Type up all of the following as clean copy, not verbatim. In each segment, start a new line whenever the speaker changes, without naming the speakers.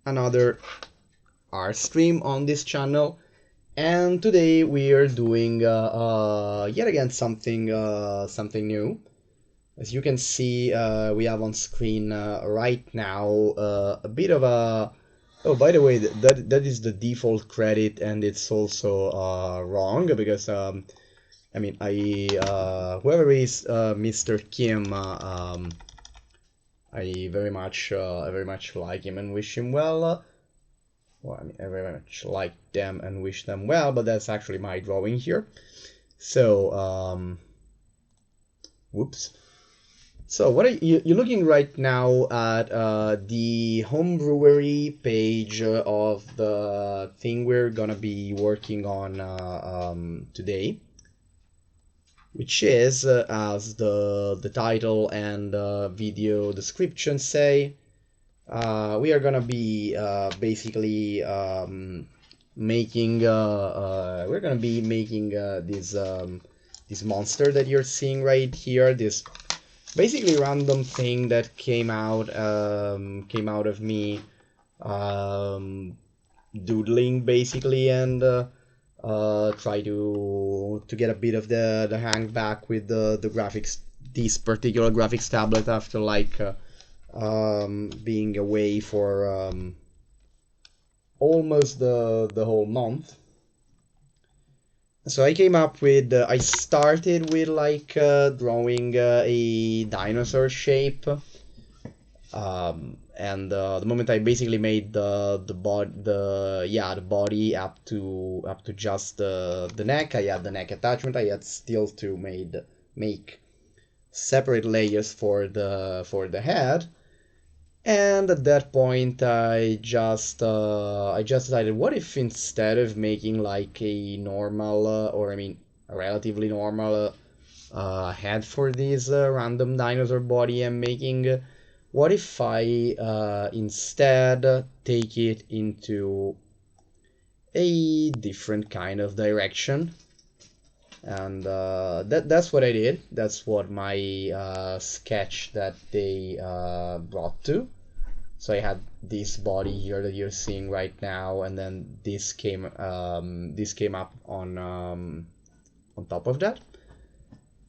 another art stream on this channel, and today we are doing yet again something new. As you can see, we have on screen right now a bit of a... Oh, by the way, that is the default credit, and it's also wrong because I mean, whoever is Mr. Kim, I very much like him and wish him well. Well, I mean, I very much like them and wish them well, but that's actually my drawing here. So, whoops. So, what are you're looking right now at the homebrewery page of the thing we're gonna be working on today, which is, as the title and video description say, we are gonna be basically making we're gonna be making this monster that you're seeing right here, this basically random thing that came out of me doodling basically, and try to get a bit of the hang back with the graphics, this particular graphics tablet, after like being away for almost the whole month. So I came up with I started with like drawing a dinosaur shape, and the moment I basically made the body up to just the neck, I had the neck attachment. I had still to make separate layers for the head, and at that point I just decided, what if instead of making like a normal or I mean a relatively normal head for this random dinosaur body I'm making, what if I instead take it into a different kind of direction? And that's what I did. That's what my sketch that they brought to. So I had this body here that you're seeing right now, and then this came up on top of that,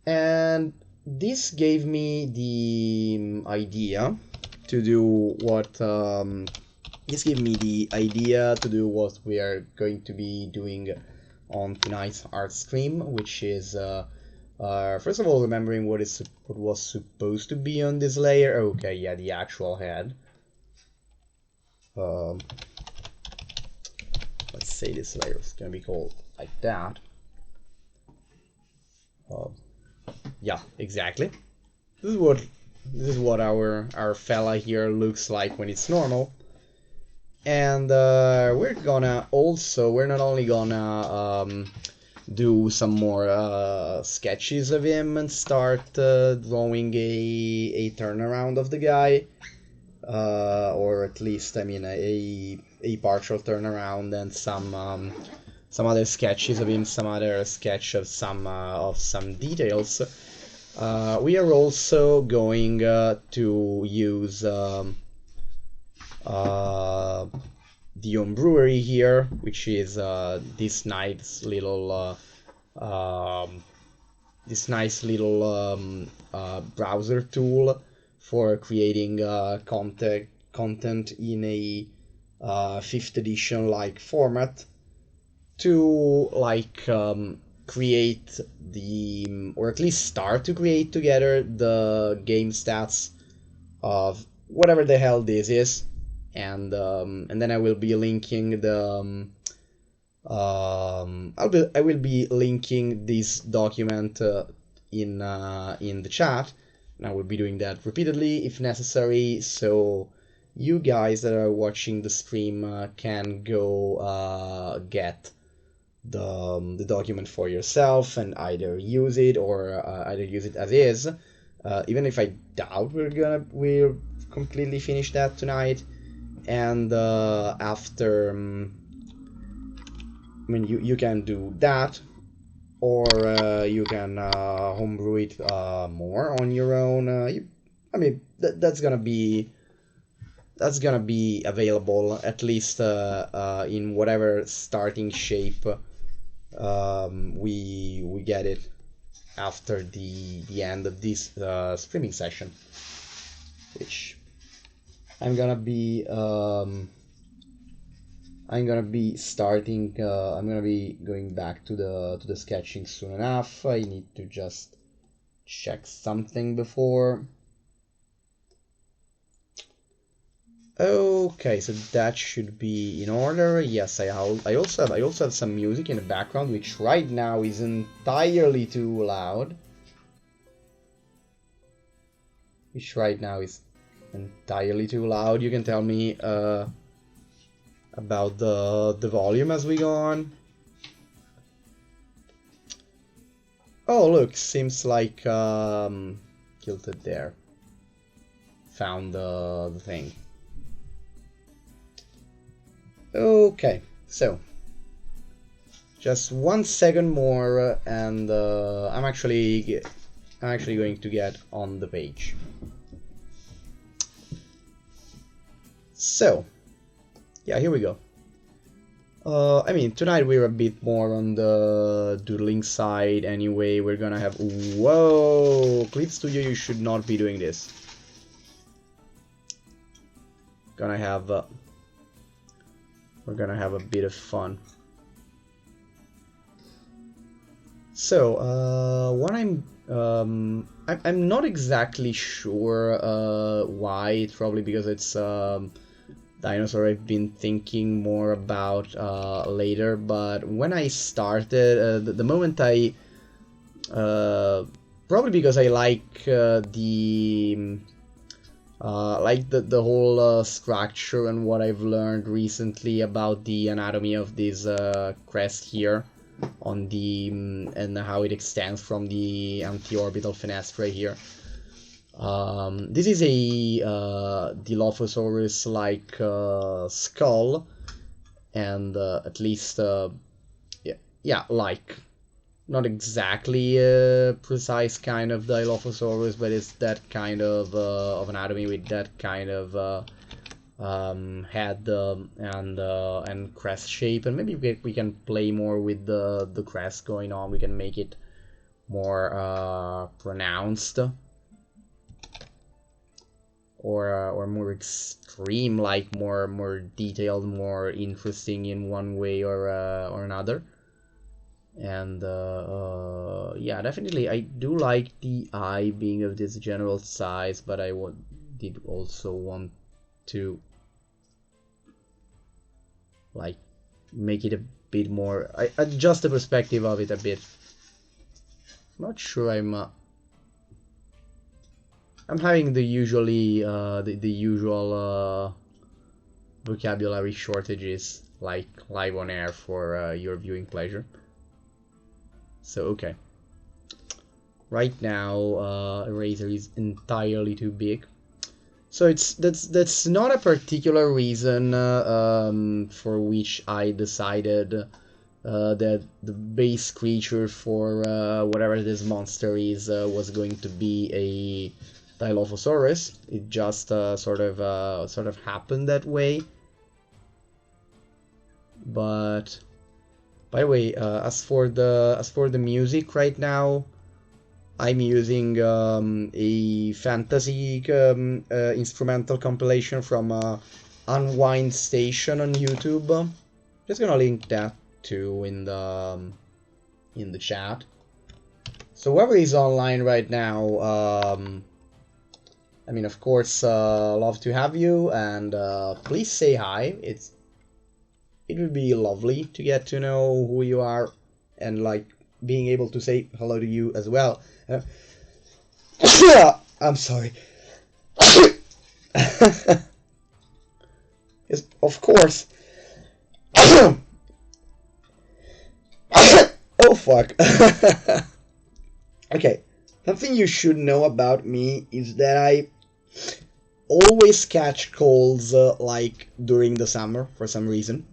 and this gave me the idea to do what we are going to be doing on tonight's art stream, which is first of all remembering what was supposed to be on this layer. Okay, yeah, the actual head. Let's say this layer is gonna be called like that. Yeah, exactly. This is what our fella here looks like when it's normal. And we're not only gonna do some more sketches of him and start drawing a turnaround of the guy, or at least I mean a partial turnaround, and some other sketches of him, some other sketch of some details. We are also going to use the homebrewery here, which is this nice little browser tool for creating content in a 5th edition like format, to like create or at least start to create together the game stats of whatever the hell this is, and then I will be linking I will be linking this document in the chat, and I will be doing that repeatedly if necessary, so you guys that are watching the stream can go get the document for yourself and either use it as is. Even if I doubt we'll completely finish that tonight, and after I mean you can do that, or you can homebrew it more on your own. I mean that's gonna be that's gonna be available at least in whatever starting shape we get it after the end of this streaming session, which I'm gonna be starting. I'm gonna be going back to the sketching soon enough. I need to just check something before. Okay, so that should be in order. Yes, I also have some music in the background, which right now is entirely too loud. Which right now is entirely too loud. You can tell me about the volume as we go on. Oh, look, seems like Kilted there found the thing. Okay, so just 1 second more, and I'm actually going to get on the page. So, yeah, here we go. I mean, tonight we're a bit more on the doodling side anyway. We're gonna have... Whoa! Clip Studio, you should not be doing this. We're gonna have a bit of fun. So, what I'm not exactly sure why. It's probably because it's dinosaur I've been thinking more about later. But when I started, the moment I probably because I like the whole structure and what I've learned recently about the anatomy of this crest here on the and how it extends from the anti-orbital fenestra here. This is a Dilophosaurus like skull, and at least yeah, like not exactly a precise kind of Dilophosaurus, but it's that kind of anatomy with that kind of head and crest shape. And maybe we can play more with the crest going on. We can make it more pronounced or more extreme, like more detailed, more interesting in one way or another. And yeah, definitely I do like the eye being of this general size, but I did also want to like make it a bit more, I adjust the perspective of it a bit. Not sure I'm having the usually the usual vocabulary shortages like live on air for your viewing pleasure. So okay, right now Eraser is entirely too big, so that's not a particular reason for which I decided that the base creature for whatever this monster is was going to be a Dilophosaurus. It just sort of happened that way. But by the way, as for the music right now, I'm using a fantasy instrumental compilation from Unwind Station on YouTube. Just gonna link that too in the chat. So whoever is online right now, I mean, of course, love to have you, and please say hi. It would be lovely to get to know who you are, and like being able to say hello to you as well. I'm sorry. Yes, of course. Oh fuck. Okay, something you should know about me is that I always catch colds like during the summer for some reason.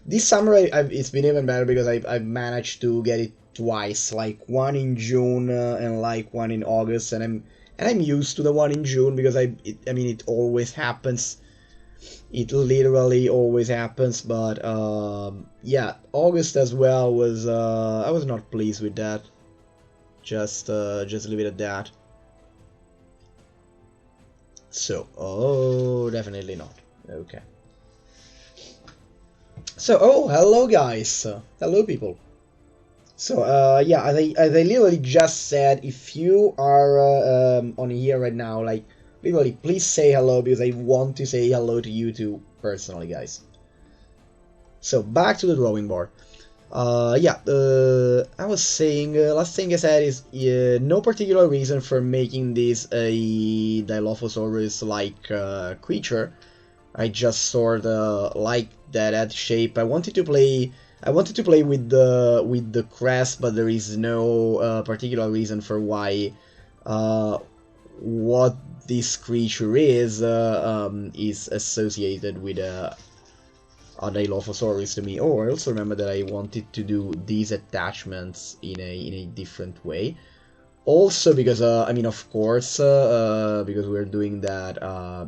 This summer it's been even better because I've managed to get it twice, like one in June and like one in August, and And I'm used to the one in June because I mean, it always happens. It literally always happens, but yeah, August as well was I was not pleased with that. Just leave it at that. So, oh, definitely not. Okay. So, oh, hello guys. Hello people. So, yeah, as I literally just said, if you are on here right now, like, literally, please say hello, because I want to say hello to you too, personally, guys. So, back to the drawing board. Yeah, I was saying, last thing I said is no particular reason for making this a Dilophosaurus-like creature. I just sort of like that shape. I wanted to play with the crest, but there is no particular reason for why what this creature is associated with a Dilophosaurus to me. Oh, I also remember that I wanted to do these attachments in a different way. Also because I mean, of course, because we're doing that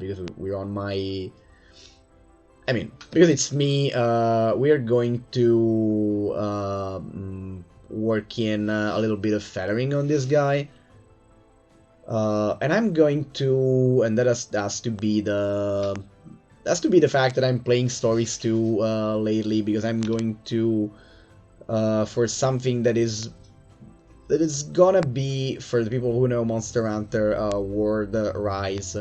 because we're on my. I mean, because it's me, we are going to work in a little bit of feathering on this guy. And I'm going to, and that has to be the fact that I'm playing stories too lately, because I'm going to for something that is gonna be, for the people who know Monster Hunter World Rise,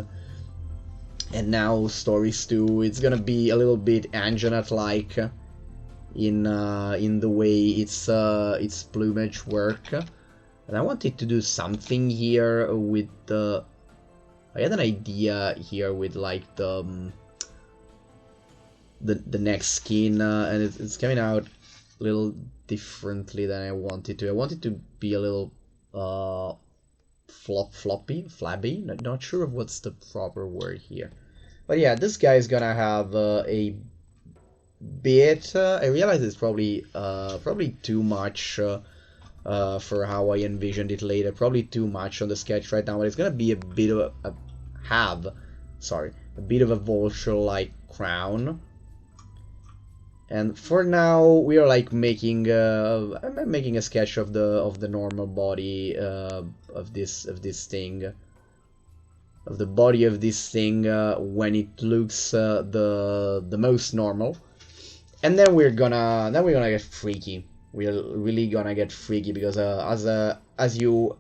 and now stories too, it's gonna be a little bit Anjanat-like in the way its plumage work. And I wanted to do something here with the. I had an idea here with like the neck skin, and it's coming out a little differently than I wanted to. I wanted to be a little flabby. Not sure of what's the proper word here, but yeah, this guy is gonna have a bit. I realize it's probably too much. For how I envisioned it later, probably too much on the sketch right now, but it's gonna be a bit of a bit of a vulture-like crown. And for now, we are like making I'm making a sketch of the normal body of this thing, of the body of this thing when it looks the most normal, and then we're gonna get freaky. We're really gonna get freaky because as you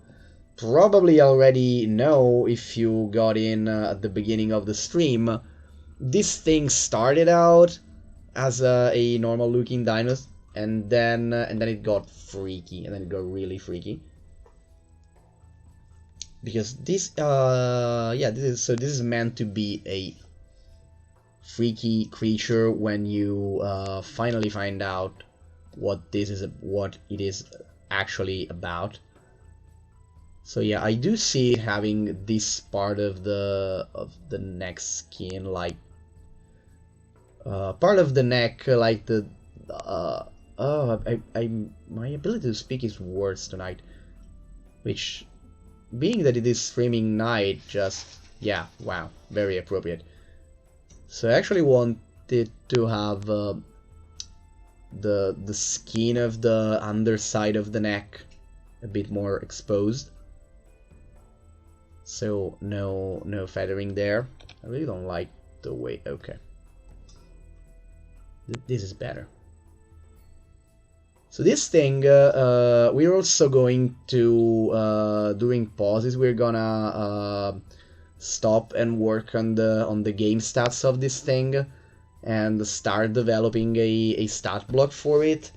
probably already know if you got in at the beginning of the stream, this thing started out as a normal looking dinosaur, and then it got freaky, and then it got really freaky. Because this this is meant to be a freaky creature when you finally find out what it is actually about. So yeah, I do see it having this part of the neck skin, like part of the neck, like the my ability to speak is worse tonight, which, being that it is streaming night, just, yeah, wow, very appropriate. So I actually wanted to have the skin of the underside of the neck a bit more exposed, so no feathering there. I really don't like the way. Okay, this is better. So this thing, we're also going to during pauses we're gonna stop and work on the game stats of this thing, and start developing a stat block for it.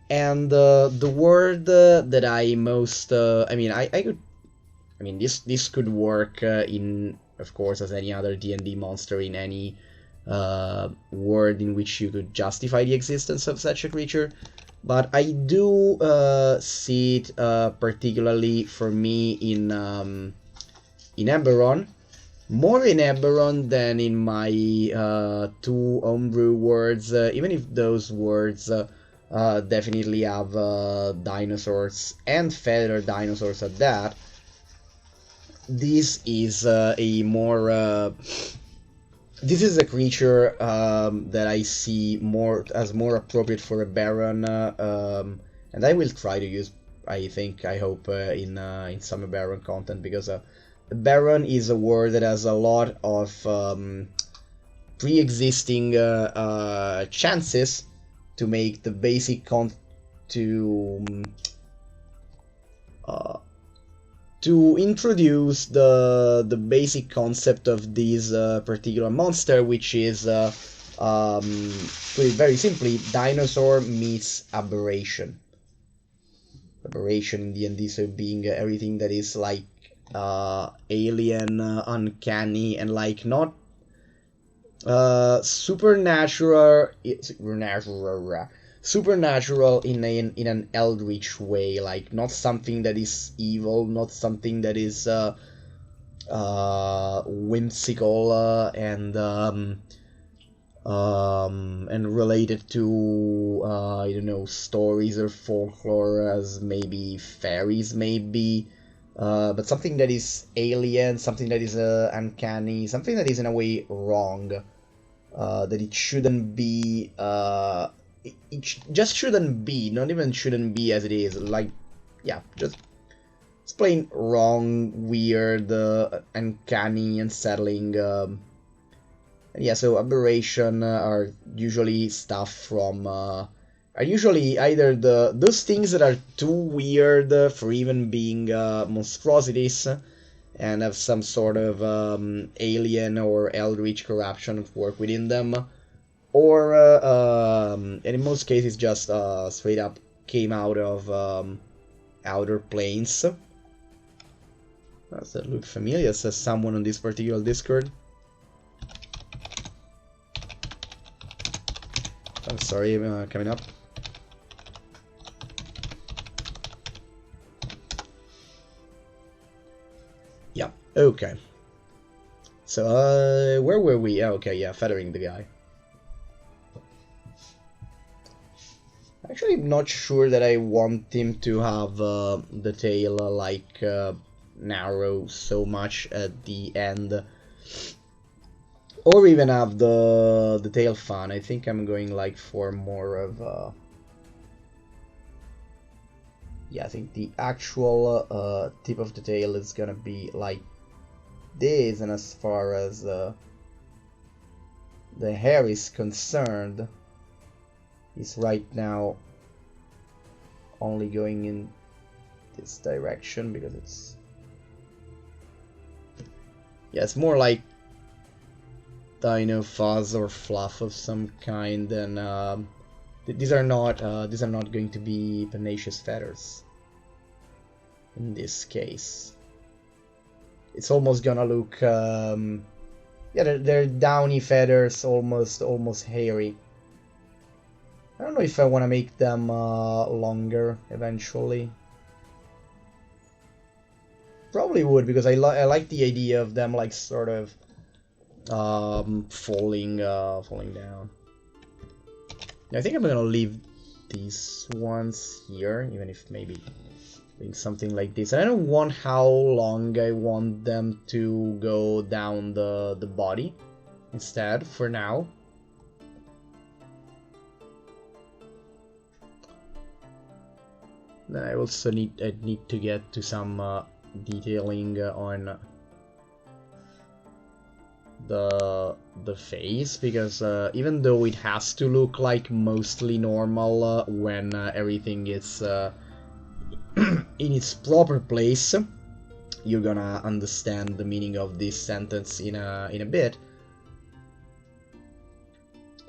And the word that I most this could work in, of course, as any other D&D monster, in any word in which you could justify the existence of such a creature, but I do see it particularly for me in Eberron. More in Eberron than in my two homebrew words, even if those words definitely have dinosaurs, and feathered dinosaurs at that. this is a more this is a creature that I see as more appropriate for a Baron, and I will try to use, I hope, in some Baron content, because Baron is a word that has a lot of pre-existing chances to make the basic to introduce the basic concept of this particular monster, which is, put it very simply, dinosaur meets aberration. Aberration in DnD, so being everything that is like alien, uncanny, and like not supernatural in an eldritch way, like not something that is evil, not something that is whimsical and related to I don't know, stories or folklore, as maybe fairies maybe, but something that is alien, something that is uncanny, something that is in a way wrong, that it shouldn't be. It just shouldn't be, not even shouldn't be as it is, like, yeah, just it's plain wrong, weird, uncanny, unsettling, and yeah, so aberration are usually stuff from, are usually either those things that are too weird for even being monstrosities, and have some sort of alien or eldritch corruption at work within them, or and in most cases just straight up came out of outer planes. Does that look familiar? Says someone on this particular Discord. I'm sorry, coming up. Yeah, okay. So, where were we? Oh, okay, yeah, feathering the guy. Actually, I'm not sure that I want him to have the tail narrow so much at the end, or even have the tail fan. I think I'm going like for more of yeah, I think the actual tip of the tail is gonna be like this, and as far as the hair is concerned, is right now only going in this direction because it's, yeah, it's more like dino fuzz or fluff of some kind, and these are not going to be pugnacious feathers in this case. It's almost gonna look yeah, they're downy feathers, almost hairy. I don't know if I want to make them longer eventually. Probably would, because I like the idea of them like sort of falling down. I think I'm gonna leave these ones here, even if maybe doing something like this. And I don't want how long I want them to go down the body instead for now. Then I also need to get to some detailing on the face, because even though it has to look like mostly normal when everything is in its proper place, you're gonna understand the meaning of this sentence in a bit.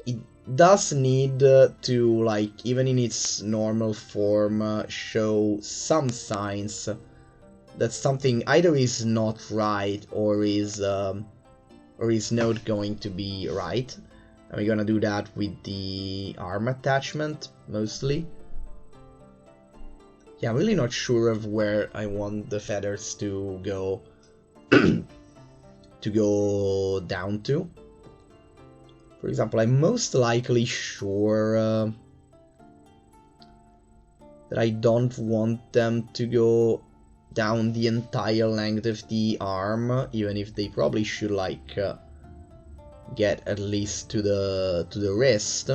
It does need to, like, even in its normal form, show some signs that something either is not right or is not going to be right. And we're gonna do that with the arm attachment mostly. Yeah, I'm really not sure of where I want the feathers to go to go down to. For example, I'm most likely sure that I don't want them to go down the entire length of the arm, even if they probably should like get at least to the wrist.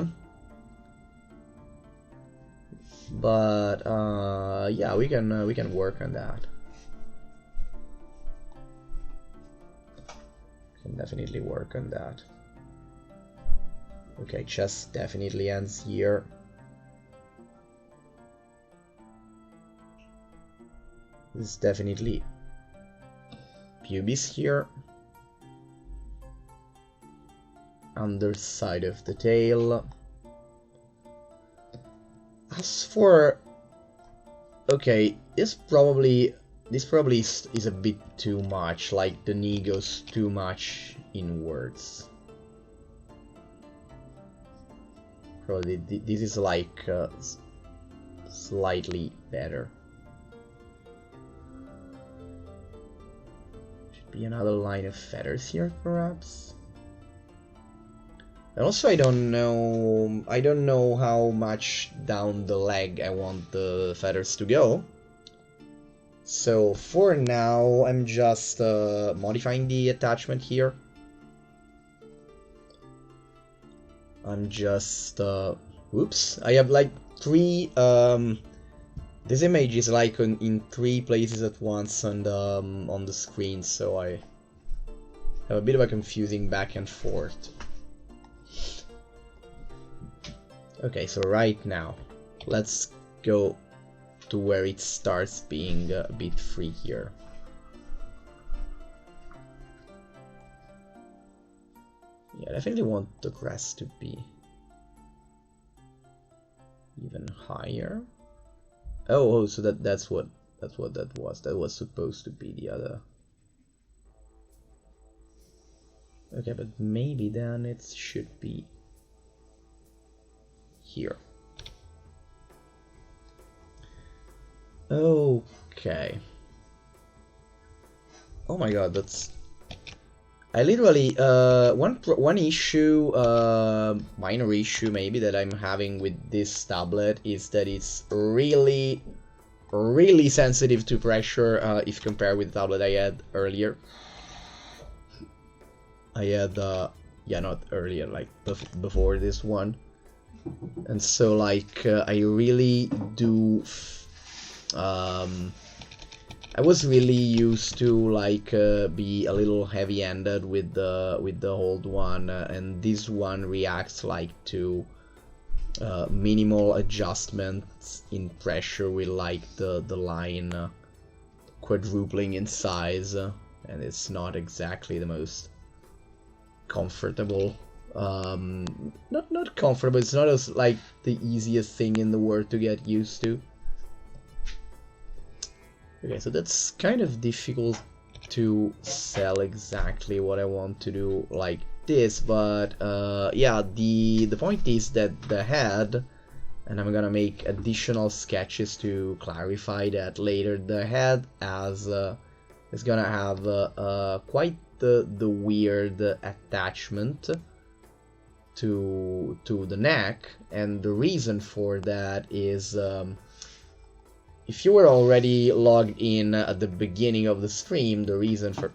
But yeah, we can work on that. Can definitely work on that. Okay, chest definitely ends here. This is definitely pubis here. Underside of the tail. As for... okay, this probably is a bit too much, like the knee goes too much inwards. Probably this is like slightly better. Should be another line of feathers here, perhaps. And also, I don't know how much down the leg I want the feathers to go. So for now, I'm just modifying the attachment here. I'm just oops, I have like three this image is like in 3 places at once on the screen, so I have a bit of a confusing back and forth. Okay, so right now, let's go to where it starts being a bit free here. Yeah, I definitely want the crest to be even higher. Oh, so that's what that was. That was supposed to be the other. Okay, but maybe then it should be here. Okay. Oh my god, that's... I literally one issue, minor issue maybe, that I'm having with this tablet is that it's really sensitive to pressure if compared with the tablet I had earlier. I had yeah, not earlier, like before this one. And so like I really do I was really used to like be a little heavy-handed with the old one, and this one reacts like to minimal adjustments in pressure with like the line quadrupling in size, and it's not exactly the most comfortable. Not comfortable, it's not as like the easiest thing in the world to get used to. Okay, so that's kind of difficult to sell exactly what I want to do like this, but yeah, the point is that the head, and I'm gonna make additional sketches to clarify that later, the head as is gonna have quite the weird attachment to the neck, and the reason for that is if you were already logged in at the beginning of the stream, the reason for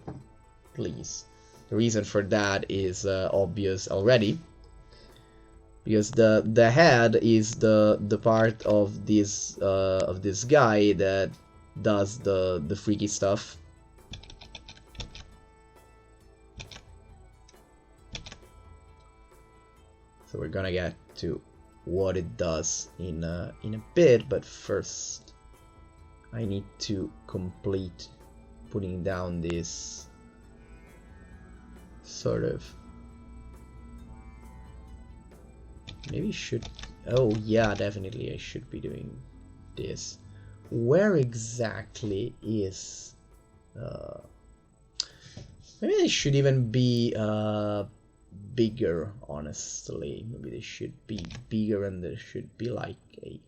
that is obvious already, because the head is the part of this guy that does the freaky stuff. So we're gonna get to what it does in a bit, but first I need to complete putting down this sort of... maybe should... oh yeah, definitely I should be doing this. Where exactly is... maybe they should even be bigger, honestly. Maybe they should be bigger, and there should be like a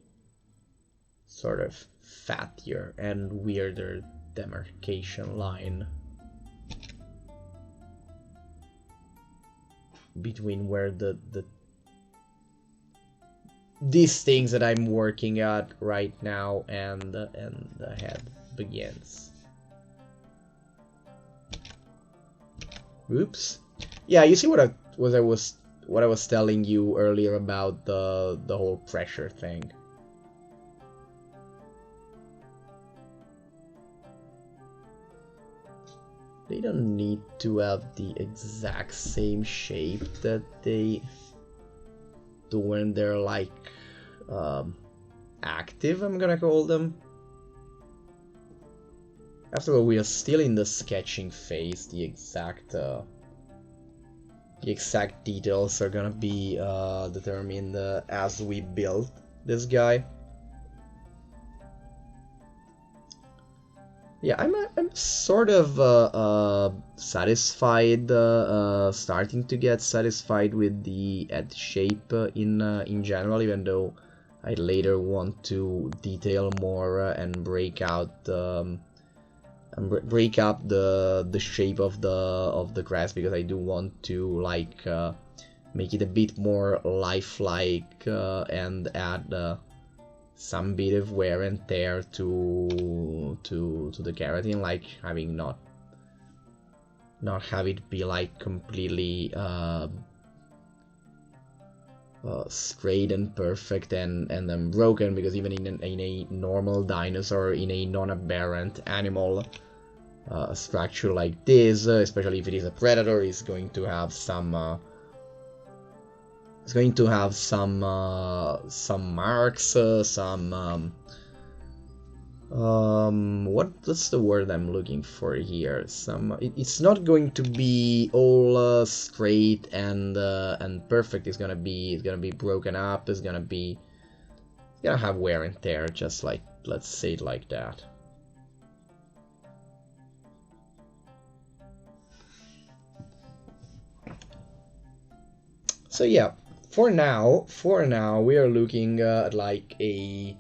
sort of fattier and weirder demarcation line between where these things that I'm working at right now and the head begins. Oops. Yeah, you see what I was telling you earlier about the whole pressure thing. They don't need to have the exact same shape that they do when they're like active, I'm gonna call them. After all, we are still in the sketching phase. The exact details are gonna be determined as we build this guy. Yeah, I'm sort of satisfied, starting to get satisfied with the head shape in general, even though I later want to detail more and break out break up the shape of the grass, because I do want to like make it a bit more lifelike and add some bit of wear and tear to the keratin, like having not have it be like completely straight and perfect and unbroken, because even in a normal dinosaur, in a non-aberrant animal, a structure like this, especially if it is a predator, is going to have some marks, what's the word I'm looking for here? It's not going to be all straight and perfect. It's gonna be broken up. It's gonna have wear and tear, just like, let's say it like that. So yeah, for now we are looking at like a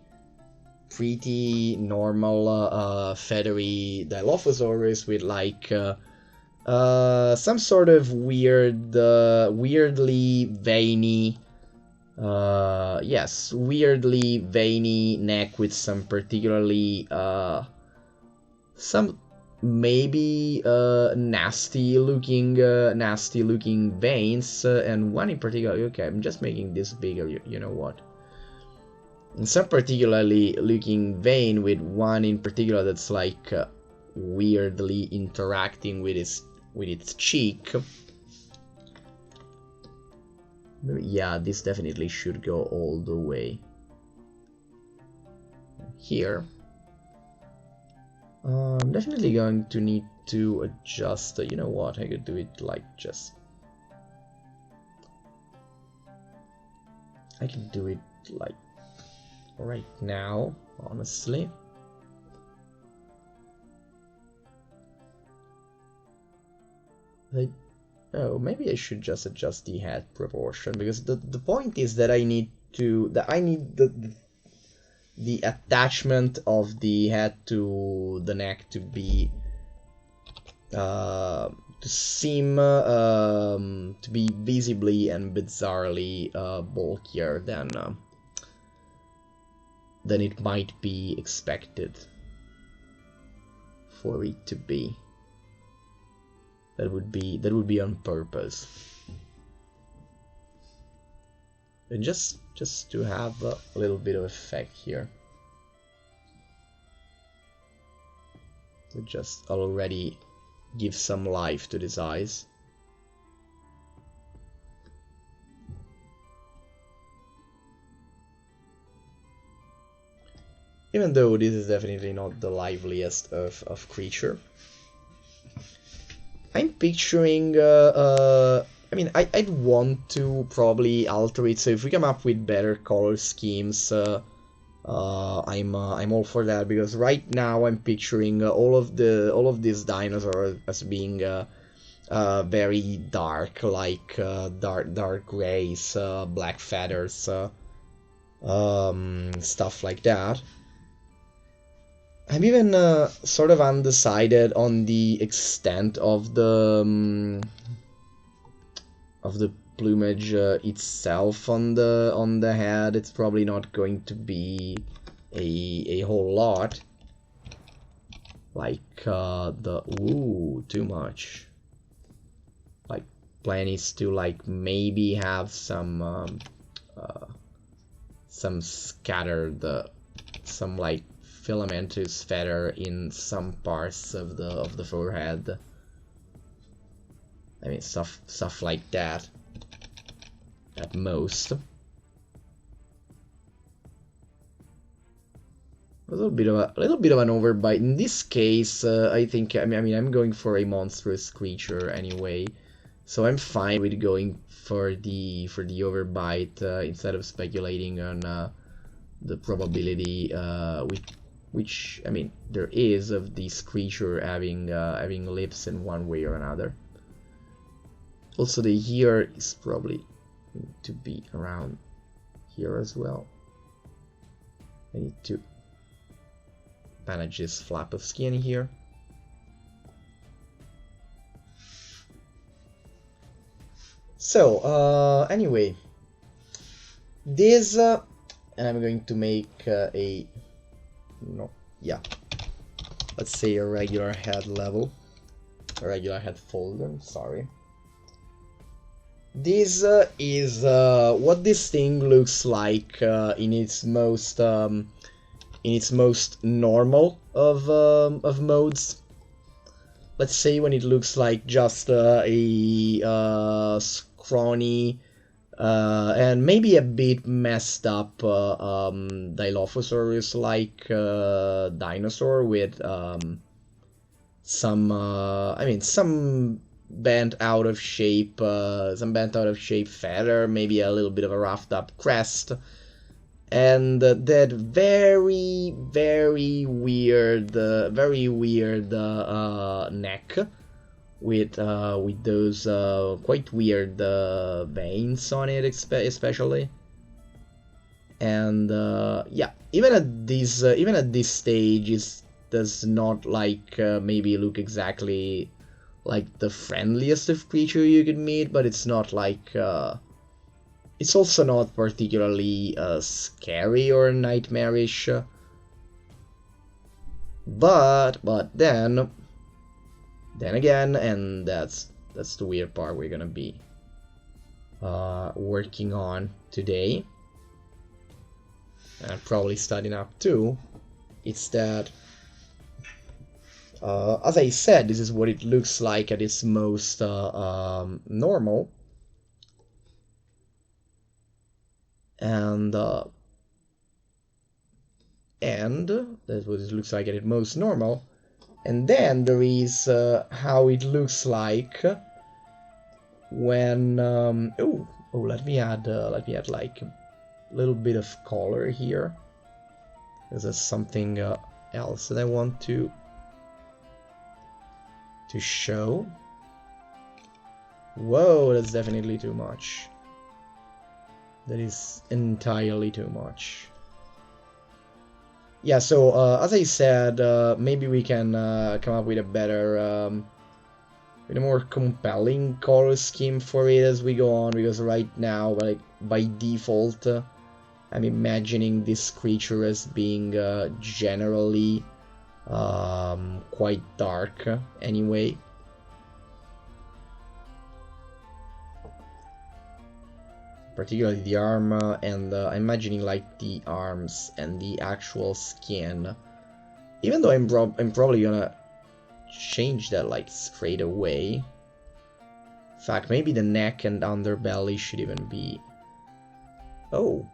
pretty normal feathery Dilophosaurus with like some sort of weirdly veiny weirdly veiny neck with some particularly some maybe nasty looking veins, and one in particular. Okay, I'm just making this bigger, you know what, and some particularly looking vein with one in particular that's like weirdly interacting with its cheek. Yeah, this definitely should go all the way here. I'm definitely going to need to adjust. You know what? I could do it like just. I can do it like right now, honestly. Oh, maybe I should just adjust the head proportion, because the point is that I need the attachment of the head to the neck to be to seem to be visibly and bizarrely bulkier than it might be expected for it to be. That would be on purpose, and just to have a little bit of effect here. To just already give some life to these eyes. Even though this is definitely not the liveliest of creature. I'm picturing, I mean, I'd want to probably alter it, so if we come up with better color schemes, I'm all for that, because right now I'm picturing all of these dinosaurs as being very dark, like dark grays, black feathers, stuff like that. I'm even sort of undecided on the extent of the plumage itself on the head. It's probably not going to be a whole lot. Like ooh, too much. plan is to like maybe have some scattered some like filamentous feather in some parts of the forehead. I mean stuff like that at most. A little bit of an overbite in this case. I think I mean I'm going for a monstrous creature anyway, so I'm fine with going for the overbite instead of speculating on the probability which I mean there is of this creature having lips in one way or another. Also the ear is probably going to be around here as well. I need to manage this flap of skin here. So anyway, this and I'm going to make let's say a regular head level, a regular head folder, sorry. This is what this thing looks like in its most normal of modes. Let's say when it looks like just a scrawny and maybe a bit messed up Dilophosaurus-like dinosaur with some bent out of shape feather, maybe a little bit of a roughed up crest, and that very weird neck with those quite weird veins on it, especially. And yeah, even at this stage, it does not like maybe look exactly like the friendliest of creature you could meet, but it's not like it's also not particularly scary or nightmarish. But then again, and that's the weird part we're gonna be working on today, and probably studying up too. It's that, as I said, this is what it looks like at its most normal, and that's what it looks like at its most normal. And then there is how it looks like when let me add like a little bit of color here. There's something else that I want to show. Whoa, that's definitely too much. That is entirely too much. Yeah, so as I said, maybe we can come up with a better, with a more compelling color scheme for it as we go on, because right now, like by default, I'm imagining this creature as being generally quite dark anyway. Particularly the armor, and I'm imagining like the arms and the actual skin. Even though I'm probably gonna change that like straight away. In fact, maybe the neck and underbelly should even be. Oh,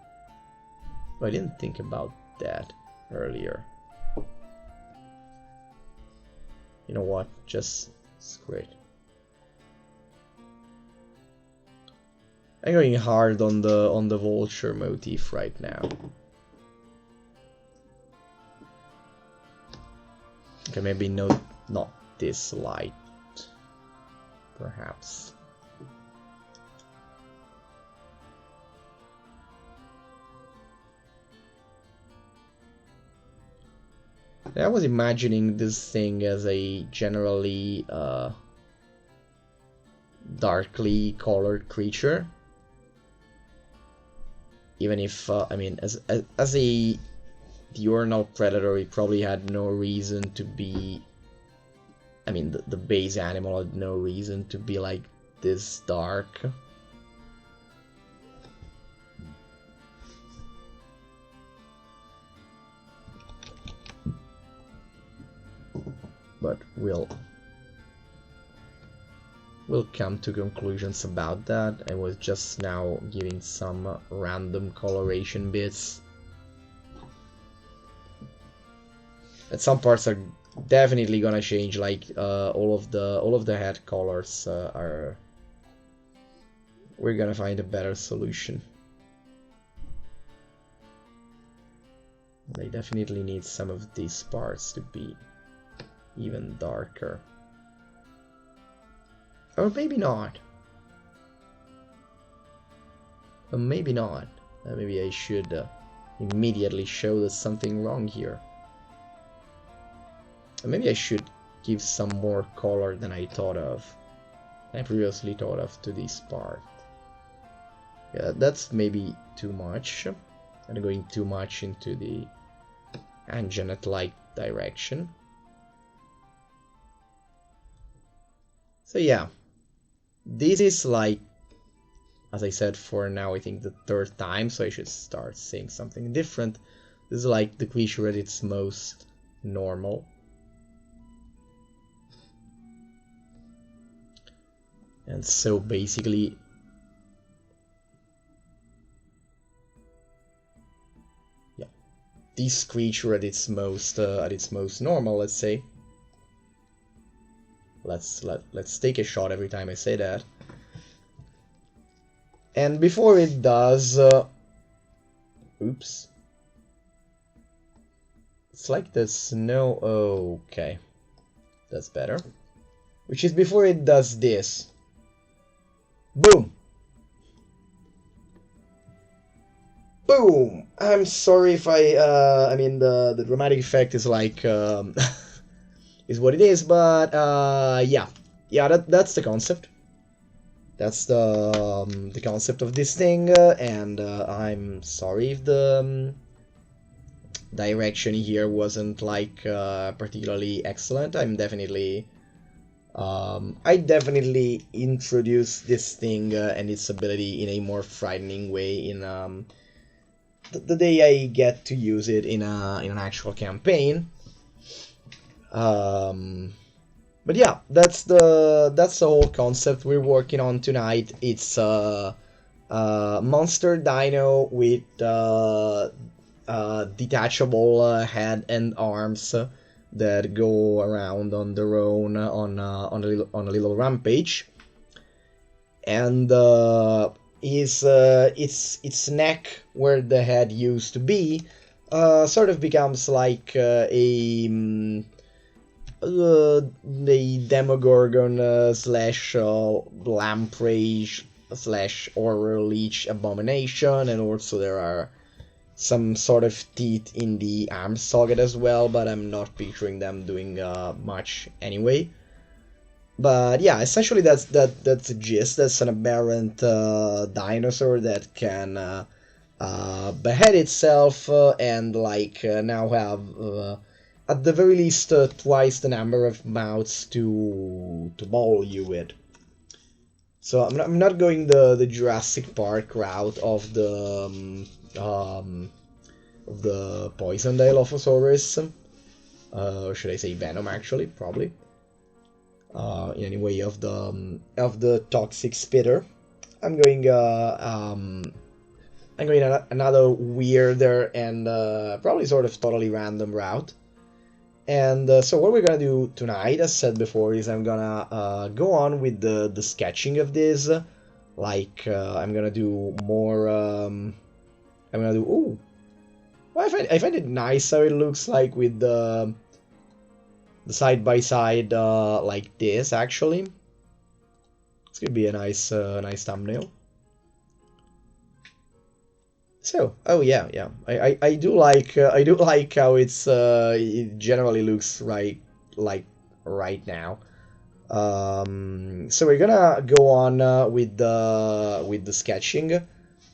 I didn't think about that earlier. You know what? Just screw it. I'm going hard on the vulture motif right now. Okay, maybe not this light, perhaps. I was imagining this thing as a generally darkly colored creature. Even if, I mean, as a diurnal predator, it probably had no reason to be. I mean, the base animal had no reason to be like this dark. But we'll come to conclusions about that. I was just now giving some random coloration bits. And some parts are definitely gonna change, like all of the head colors are. We're gonna find a better solution. I definitely need some of these parts to be even darker. Or maybe not. Or maybe not. Maybe I should immediately show there's something wrong here. Or maybe I should give some more color than I thought of. I previously thought of to this part. Yeah, that's maybe too much. I'm going too much into the Anjanet-like direction. So yeah, this is like, as I said, for now I think the third time, so I should start saying something different. This is like the creature at its most normal. And so basically, yeah, this creature at its most normal, let's say. Let's take a shot every time I say that. And before it does, oops, it's like the snow. Okay, that's better. Which is before it does this. Boom. Boom. I'm sorry if I mean the dramatic effect is like is what it is, but yeah, that's the concept. That's the concept of this thing, and I'm sorry if the direction here wasn't like particularly excellent. I'm definitely I definitely introduced this thing and its ability in a more frightening way in the day I get to use it in an actual campaign. But yeah, that's the whole concept we're working on tonight. It's monster dino with detachable head and arms that go around on their own on a little rampage, and its neck, where the head used to be, sort of becomes like a Demogorgon slash lamprey slash horror leech abomination, and also there are some sort of teeth in the arm socket as well, but I'm not picturing them doing much anyway. But yeah, essentially that's the gist. That's an aberrant dinosaur that can behead itself and like now have at the very least twice the number of mouths to maul you with. So I'm not going the Jurassic Park route of the poison Dilophosaurus, or should I say Venom? Actually, probably. In any way of the toxic spitter. I'm going another weirder and probably sort of totally random route. And so what we're gonna do tonight, as said before, is I'm gonna go on with the sketching of this. Like I'm gonna do more. I'm gonna do. Ooh, well, I find it nice how it looks like with the side by side like this. Actually, this could be a nice thumbnail. So, oh yeah, I do like how it generally looks right now. So we're gonna go on with the sketching.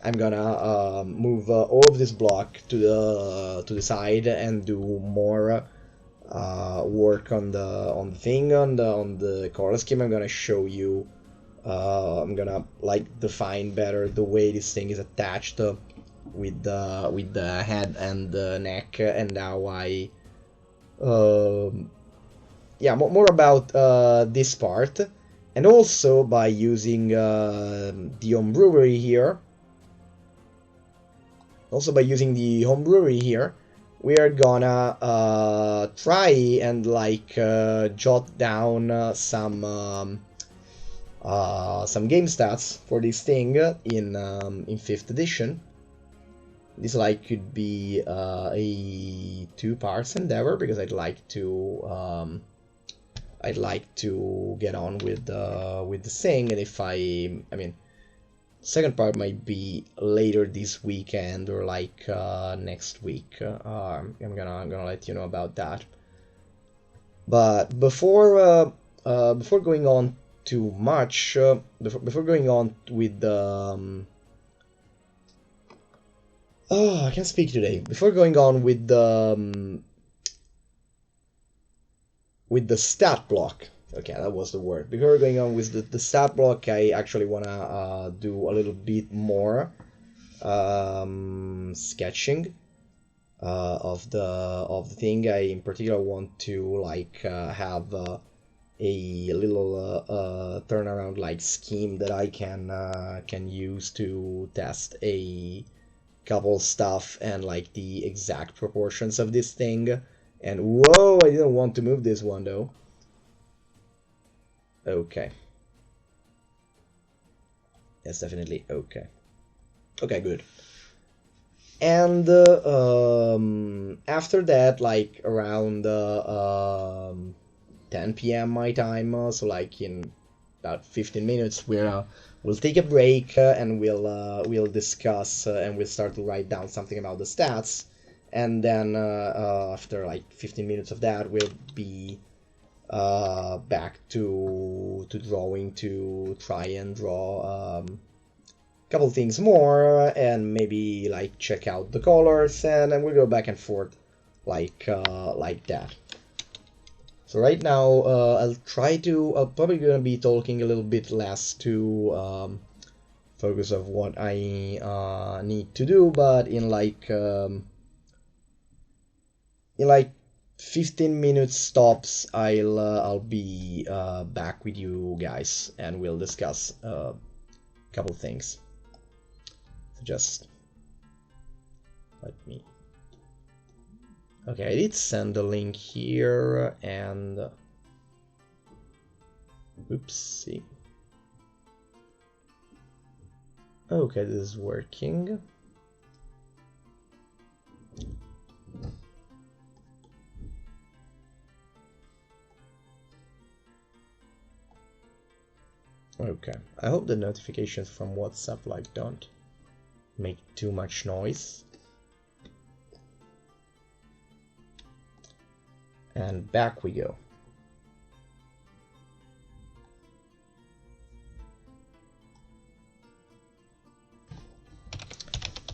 I'm gonna move all of this block to the side and do more work on the thing on the color scheme. I'm gonna show you I'm gonna like define better the way this thing is attached with the head and the neck, and how I yeah, more about this part, and also by using the home brewery here. Also by using the home brewery here, we are gonna try and like jot down some game stats for this thing in 5th edition. This like could be a 2 parts endeavor, because I'd like to get on with the thing, and if I mean, second part might be later this weekend or like next week. I'm gonna let you know about that. But before going on too much, before going on with the oh, I can't speak today. Before going on with the stat block. Okay, that was the word. Before going on with the stat block, I actually wanna do a little bit more sketching of the thing. I in particular want to like have a little turnaround like scheme that I can use to test a couple stuff and like the exact proportions of this thing. And whoa, I didn't want to move this one though. Okay. That's definitely okay. Okay, good. And after that, like around 10 p.m. my time, so like in about 15 minutes, we'll take a break and we'll discuss and we'll start to write down something about the stats. And then after like 15 minutes of that, we'll be back to drawing, to try and draw a couple things more, and maybe like check out the colors, and then we'll go back and forth like that. So right now I'll probably gonna be talking a little bit less to focus of what I need to do, but in like 15 minutes stops, I'll be back with you guys, and we'll discuss a couple things. So just let me. Okay, I did send the link here, and oopsie. Okay, this is working. Okay, I hope the notifications from WhatsApp like don't make too much noise. And back we go.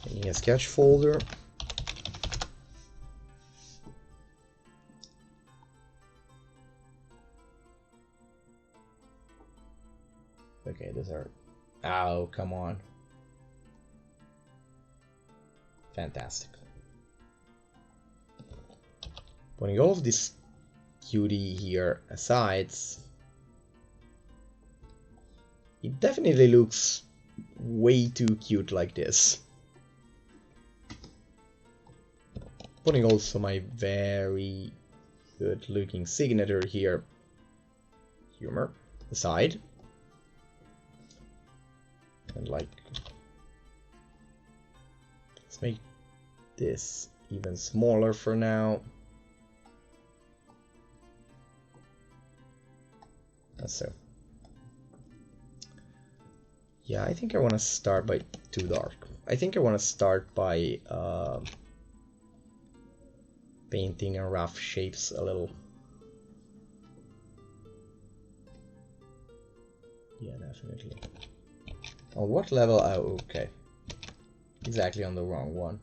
Making a sketch folder. Okay, those are... Oh, come on. Fantastic. Putting all of this cutie here aside, it definitely looks way too cute like this. Putting also my very good looking signature here, humor, aside. And like, let's make this even smaller for now. So yeah, I think I want to start by too dark. I think I want to start by painting in rough shapes a little. Yeah, definitely. On what level? Oh, okay. Exactly on the wrong one.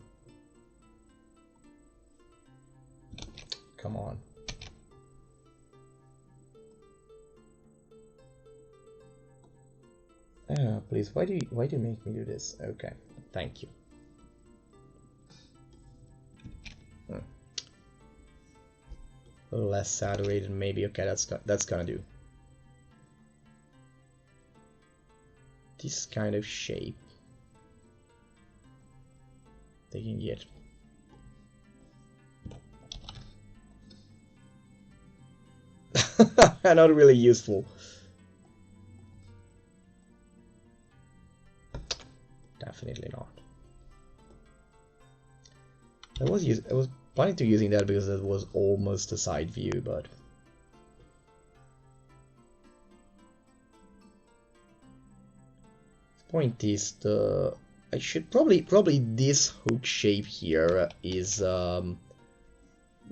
Come on. Please, why do you make me do this? Okay, thank you. A little less saturated, maybe. Okay, that's gonna do. This kind of shape they can get. Not really useful. Definitely not. I was planning to using that because it was almost a side view, but the point is I should probably this hook shape here is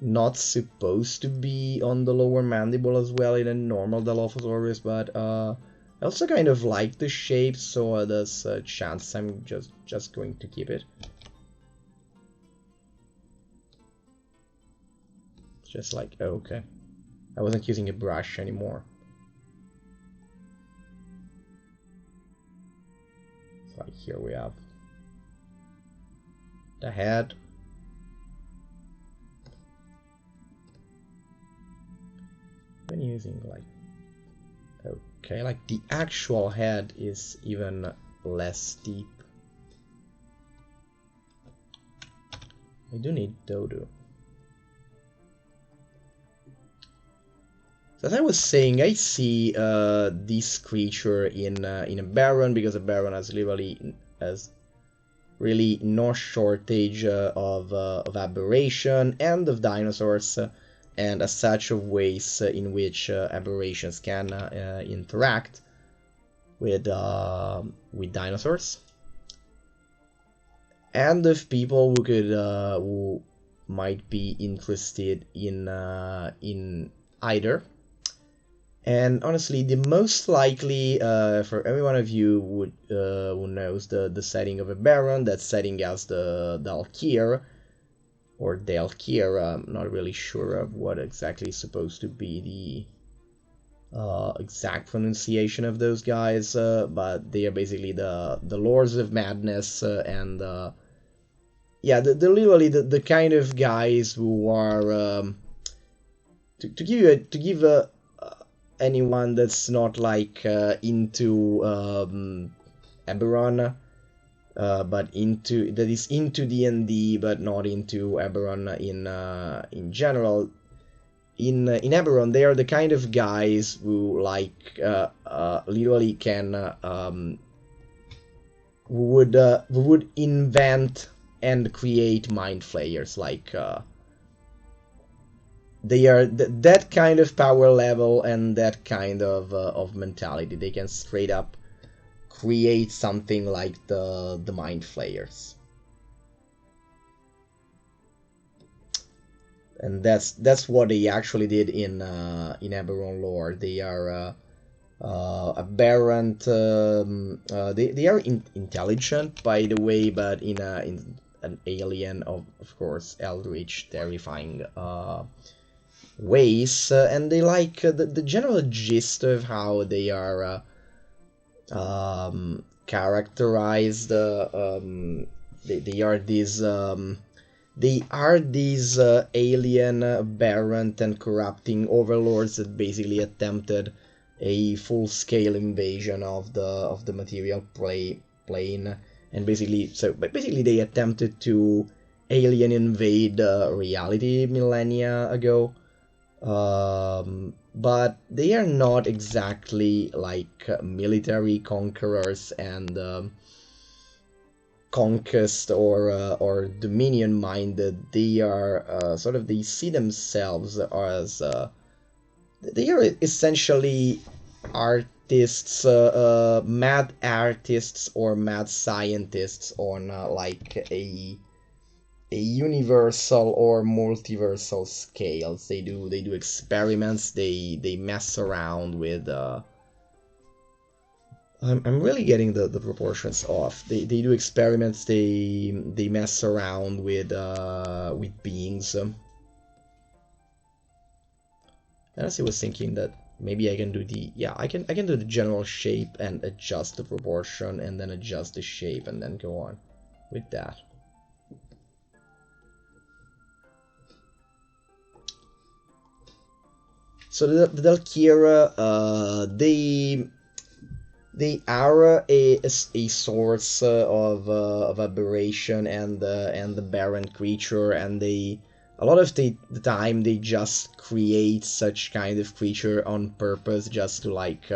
not supposed to be on the lower mandible as well in a normal Dilophosaurus, but I also kind of like the shape, so there's a chance I'm just going to keep it. Just like, oh, okay. I wasn't using a brush anymore. So like here we have the head. Been using like, okay, like the actual head is even less deep. I do need Dodo. So as I was saying, I see this creature in a Baron, because a Baron has really no shortage of aberration and of dinosaurs, and as such of ways in which aberrations can interact with dinosaurs, and of people who could who might be interested in either. And honestly, the most likely for every one of you who knows the setting of a Baron, that setting has the Dalkir, or Dalkir. I'm not really sure of what exactly is supposed to be the exact pronunciation of those guys, but they are basically the Lords of Madness, and yeah, they're literally the kind of guys who are to give anyone that's not like into Eberron, but that is into DnD but not into Eberron in general. In Eberron, they are the kind of guys who like literally can who would invent and create mind flayers, like. They are that kind of power level and that kind of mentality. They can straight up create something like the mind flayers, and that's what they actually did in Eberron lore. They are aberrant. They are intelligent, by the way, but in an alien of course eldritch, terrifying ways, and they like the general gist of how they are characterized. They are these alien, aberrant, and corrupting overlords that basically attempted a full-scale invasion of the material plane, and basically they attempted to alien invade reality millennia ago. But they are not exactly like military conquerors and conquest or dominion minded. They are they see themselves as they are essentially artists, mad artists or mad scientists on like a universal or multiversal scales. They do experiments. They mess around with. I'm really getting the proportions off. They do experiments. They mess around with beings. And I was thinking that maybe I can do the, yeah, I can do the general shape and adjust the proportion and then adjust the shape and then go on with that. So the Valkyria, they are a source of aberration and the barren creature, and they a lot of the time they just create such kind of creature on purpose just to like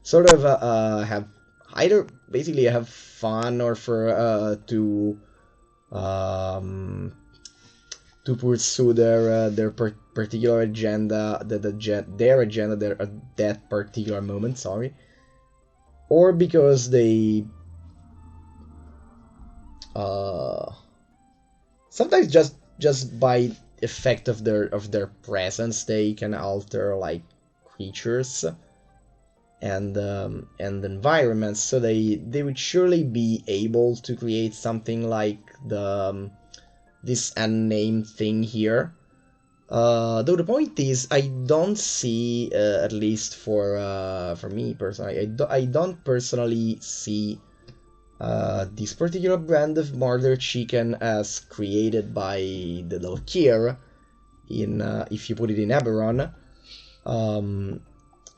sort of have either basically have fun or for to pursue their particular agenda, their agenda there at that particular moment. Sorry, or because they sometimes just by effect of their presence they can alter like creatures and environments. So they would surely be able to create something like the this unnamed thing here. Though the point is, I don't see, at least for me personally, I don't personally see this particular brand of murder chicken as created by the Dalkir in if you put it in Eberron,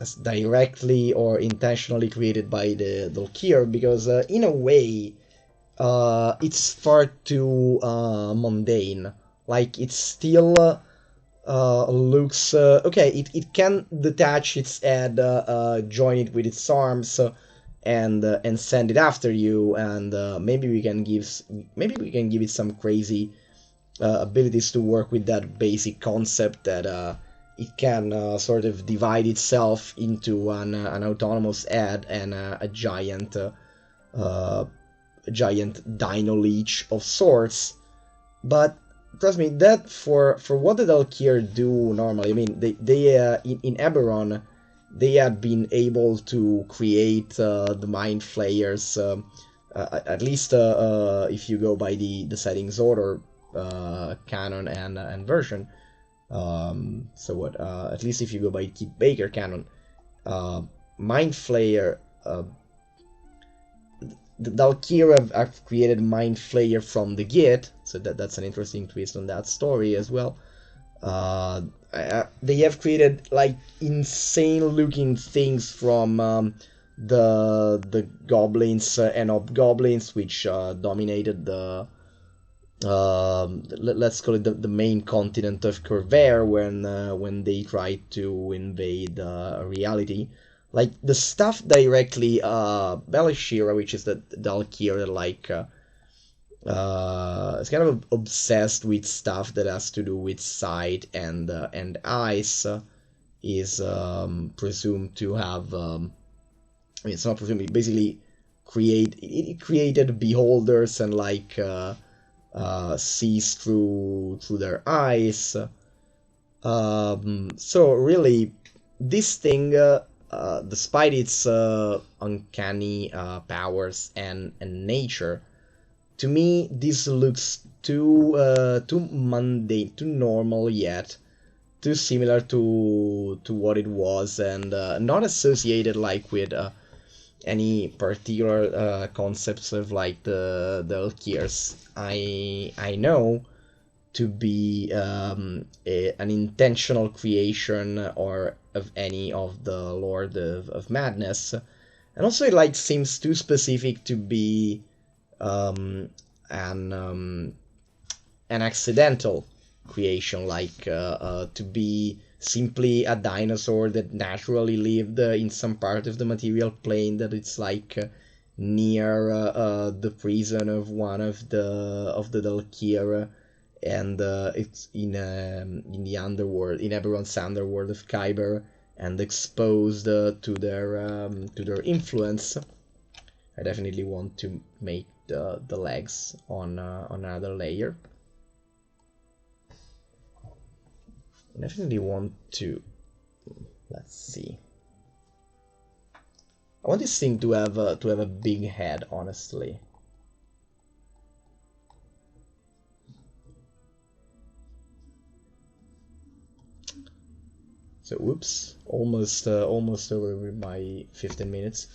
as directly or intentionally created by the Dalkir, because in a way it's far too mundane. Like it still looks okay. It can detach its head, join it with its arms, and send it after you, and maybe we can give it some crazy abilities to work with that basic concept that it can sort of divide itself into an autonomous head and a giant dino leech of sorts. But trust me, that for what the Dalkir do normally, I mean, they in Eberron, they had been able to create the Mind Flayers, at least if you go by the settings order, canon and version. So what? At least if you go by Kit Baker canon, Mind Flayer. The Dalkir have created Mind Flayer from the Git, so that's an interesting twist on that story as well. They have created like insane looking things from the goblins and hobgoblins, which dominated the let's call it the main continent of Corvair when they tried to invade reality. Like the stuff directly Belishira, which is the Dalkir, like it's kind of obsessed with stuff that has to do with sight and eyes, is presumed to have I mean, it's not presumed, it basically it created beholders and like sees through their eyes. So really, this thing, despite its uncanny powers and nature, to me this looks too mundane, too normal, yet too similar to what it was, and not associated like with any particular concepts of like the Alkirs. I know to be an intentional creation or of any of the Lord of Madness, and also it like seems too specific to be an accidental creation, like to be simply a dinosaur that naturally lived in some part of the material plane, that it's like near the prison of one of the Dalkir, and it's in the underworld, in Eberron's underworld of Kyber, and exposed to their influence. I definitely want to make the legs on another layer. I definitely want to, let's see. I want this thing to have a big head, honestly. So whoops, almost over with my 15 minutes.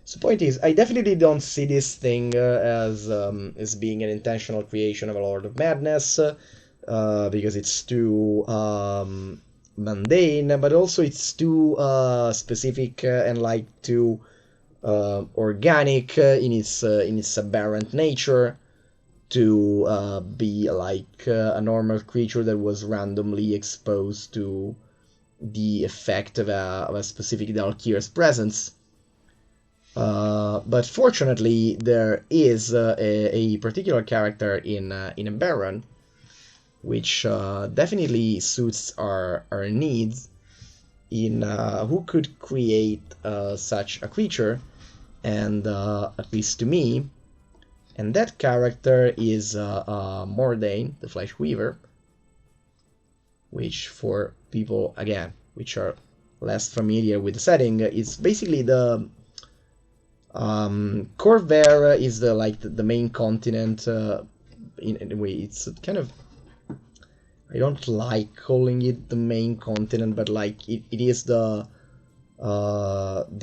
So point is, I definitely don't see this thing as being an intentional creation of a Lord of Madness, because it's too mundane, but also it's too specific and like too organic in its aberrant nature to be like a normal creature that was randomly exposed to the effect of a specific Dalkir's presence. But fortunately, there is a particular character in Baron, which definitely suits our needs in who could create such a creature, and at least to me. And that character is Mordain, the Flesh Weaver, which for people, again, which are less familiar with the setting, is basically the Corvair is the main continent. In a way, it's kind of, I don't like calling it the main continent, but like it is the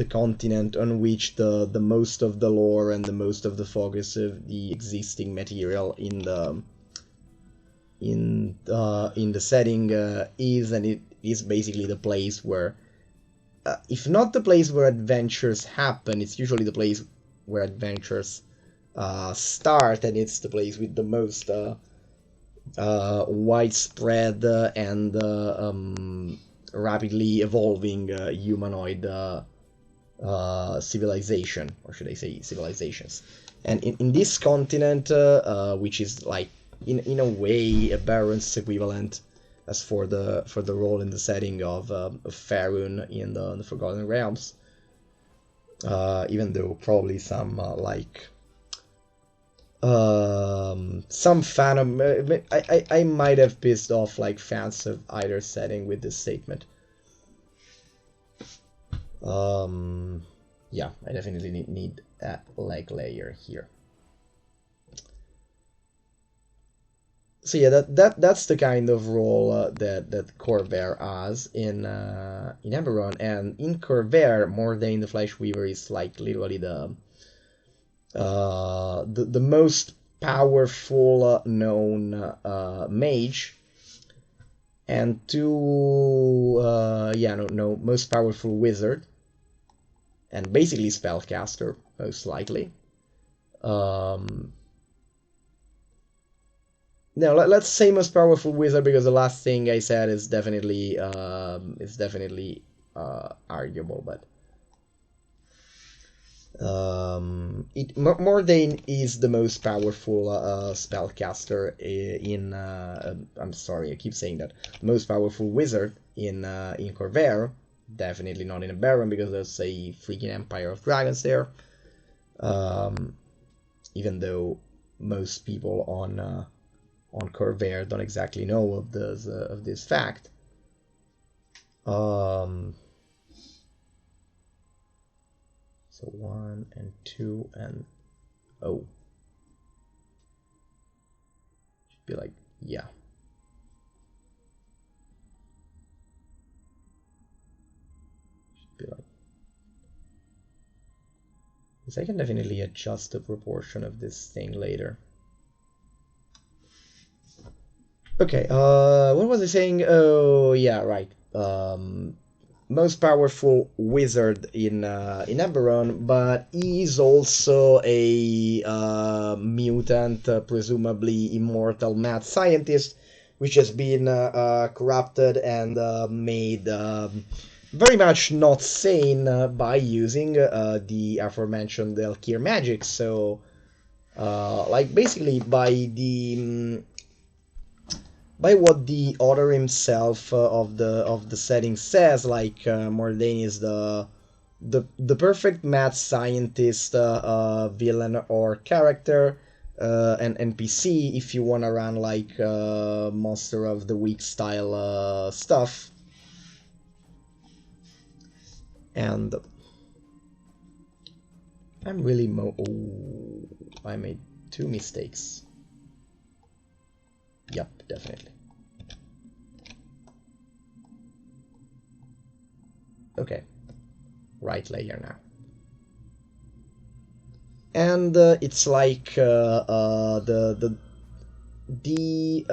continent on which the most of the lore and the most of the focus of the existing material in the setting is, and it is basically the place where, if not the place where adventures happen, it's usually the place where adventures start, and it's the place with the most widespread and rapidly evolving humanoid civilization, or should I say civilizations. And in this continent, which is like in a way a Baron's equivalent as for the role in the setting of Faerun in the Forgotten Realms, even though probably some some fan of I might have pissed off like fans of either setting with this statement. Yeah, I definitely need a leg layer here. So yeah, that's the kind of role that Corvair has in Eberron, and in Corvair, Mordain the Flesh Weaver is like literally the most powerful known mage, and most powerful wizard, and basically spellcaster most likely. No, let's say most powerful wizard, because the last thing I said is definitely arguable, but Mordain is the most powerful spellcaster in I'm sorry, I keep saying that, most powerful wizard in Corvair, definitely not in a Baron, because there's a freaking Empire of Dragons there, even though most people on Corvair don't exactly know of this fact. So 1 and 2 and oh, should be like, yeah. Should be like, because I can definitely adjust the proportion of this thing later. Okay, what was I saying? Oh yeah, right. Most powerful wizard in Eberron, but he's also a mutant, presumably immortal mad scientist, which has been corrupted and made very much not sane by using the aforementioned Elkir magic. So, like basically by what the author himself of the setting says, like Mordain is the perfect mad scientist villain or character, an NPC if you wanna run like Monster of the Week style stuff. And I'm really I made 2 mistakes. Yep, definitely. Okay, right layer now. And it's like the de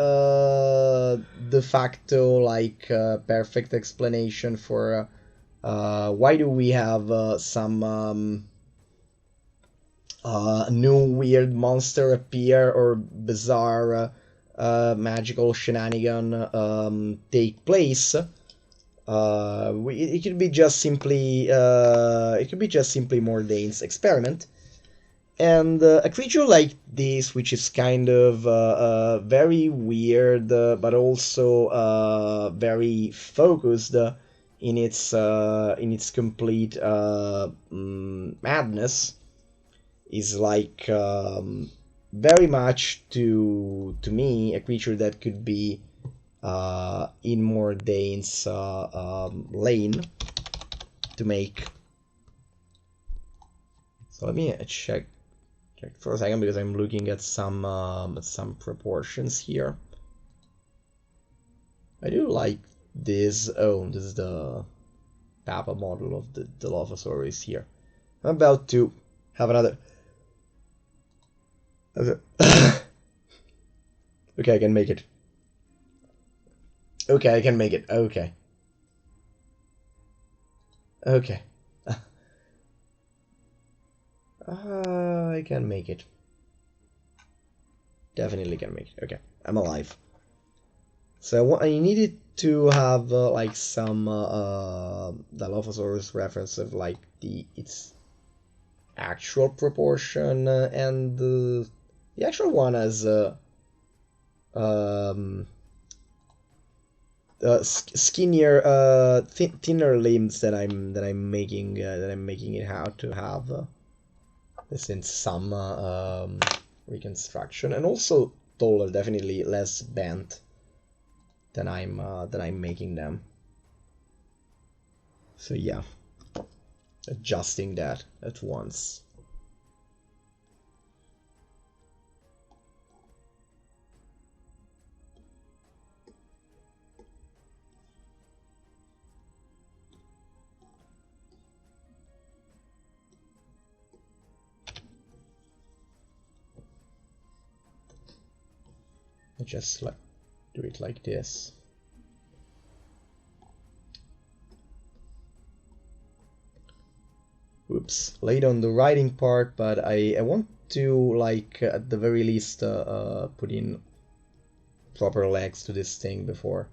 facto like perfect explanation for why do we have some new weird monster appear or bizarre magical shenanigan take place. It could be just simply Mordane's experiment. And a creature like this, which is kind of very weird, but also very focused in its complete madness, is like very much to me a creature that could be in Mordane's lane to make. So let me check for a second, because I'm looking at some proportions here. I do like this. Oh, this is the Papa model of the Dilophosaurus here. I'm about to have another. Okay, I can make it. Okay, I can make it. Okay. Okay. I can make it. Definitely can make it. Okay, I'm alive. So I needed to have like some Dilophosaurus reference of like its actual proportion, and the actual one has skinnier, thinner limbs that I'm making it how to have since some reconstruction, and also taller, definitely less bent than I'm making them. So yeah, adjusting that at once. Just like do it like this. Oops, laid on the writing part, but I want to, like, at the very least put in proper legs to this thing before.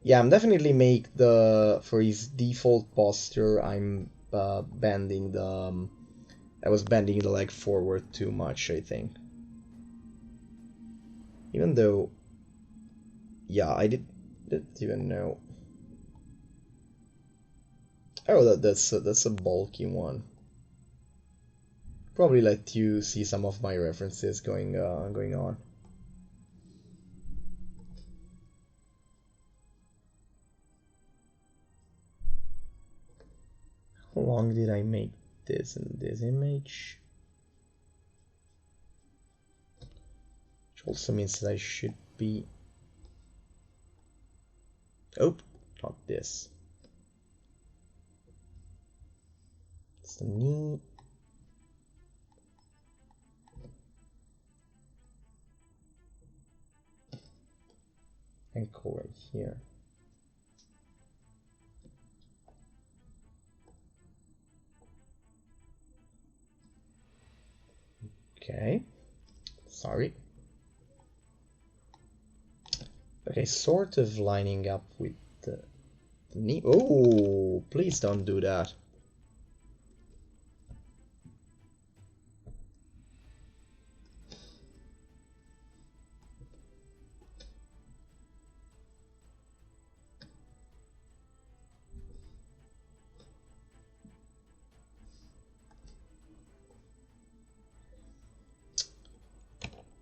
Yeah, I'm definitely make for his default posture, I'm bending the I was bending the leg forward too much, I think. Even though, yeah, I didn't even know. Oh, that's a bulky one. Probably let you see some of my references going on. How long did I make this in this image? Which also means that I should be. Oh, not this. It's the knee. Ankle right here. Okay. Sorry. Okay, sort of lining up with the knee. Oh, please don't do that.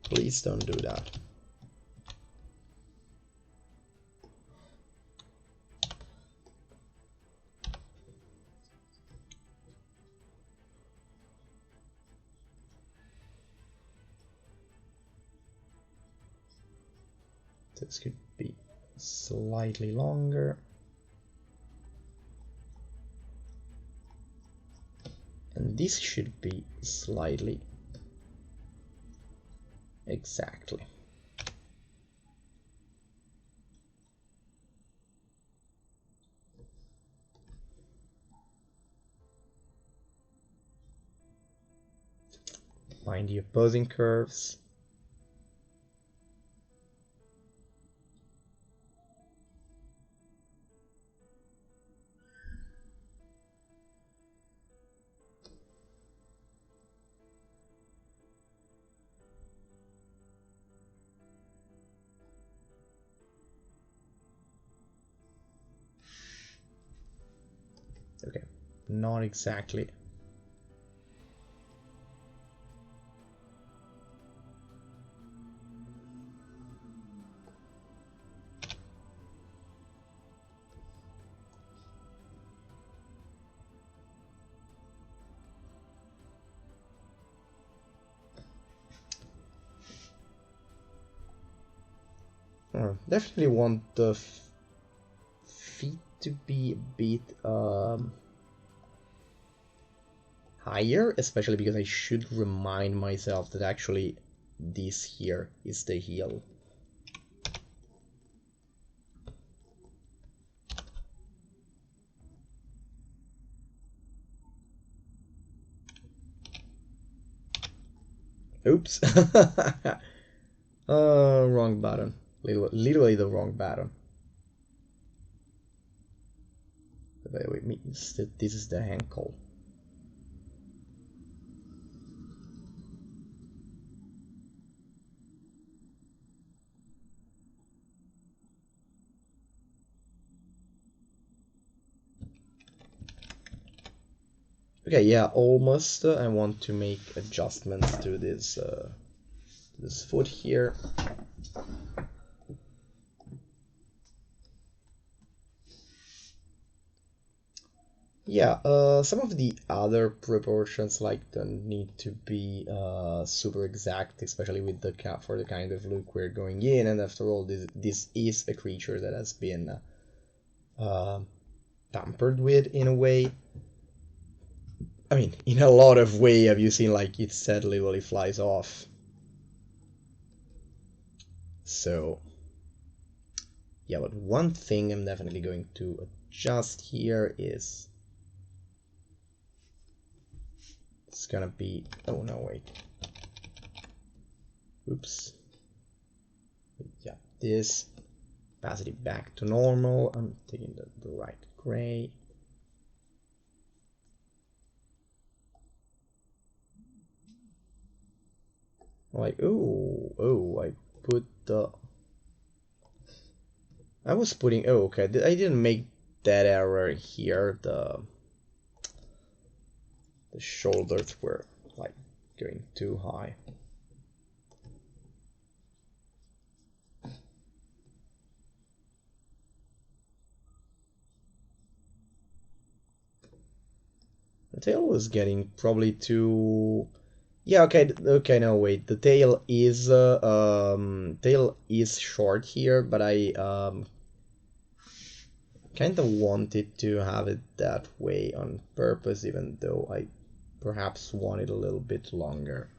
Please don't do that. This could be slightly longer. And this should be slightly exactly. Find the opposing curves. Okay, not exactly. Definitely want the feet to be a bit higher, especially because I should remind myself that actually this here is the heel. Oops. Wrong button. Literally the wrong button. By the way, means that this is the ankle. Okay, yeah, almost. I want to make adjustments to this foot here. Yeah, some of the other proportions like don't need to be super exact, especially with the for the kind of look we're going in. And after all, this is a creature that has been tampered with in a way. I mean, in a lot of way. Have you seen like its head literally flies off? So yeah, but one thing I'm definitely going to adjust here is it's gonna be, oh no, wait. Oops. Yeah, this opacity back to normal. I'm taking the right gray. Like, oh, I put the, I was putting, oh, okay, I didn't make that error here. The shoulders were like going too high. The tail was getting probably too, yeah, okay, no, wait, the tail is short here, but I kind of wanted to have it that way on purpose, even though I perhaps want it a little bit longer.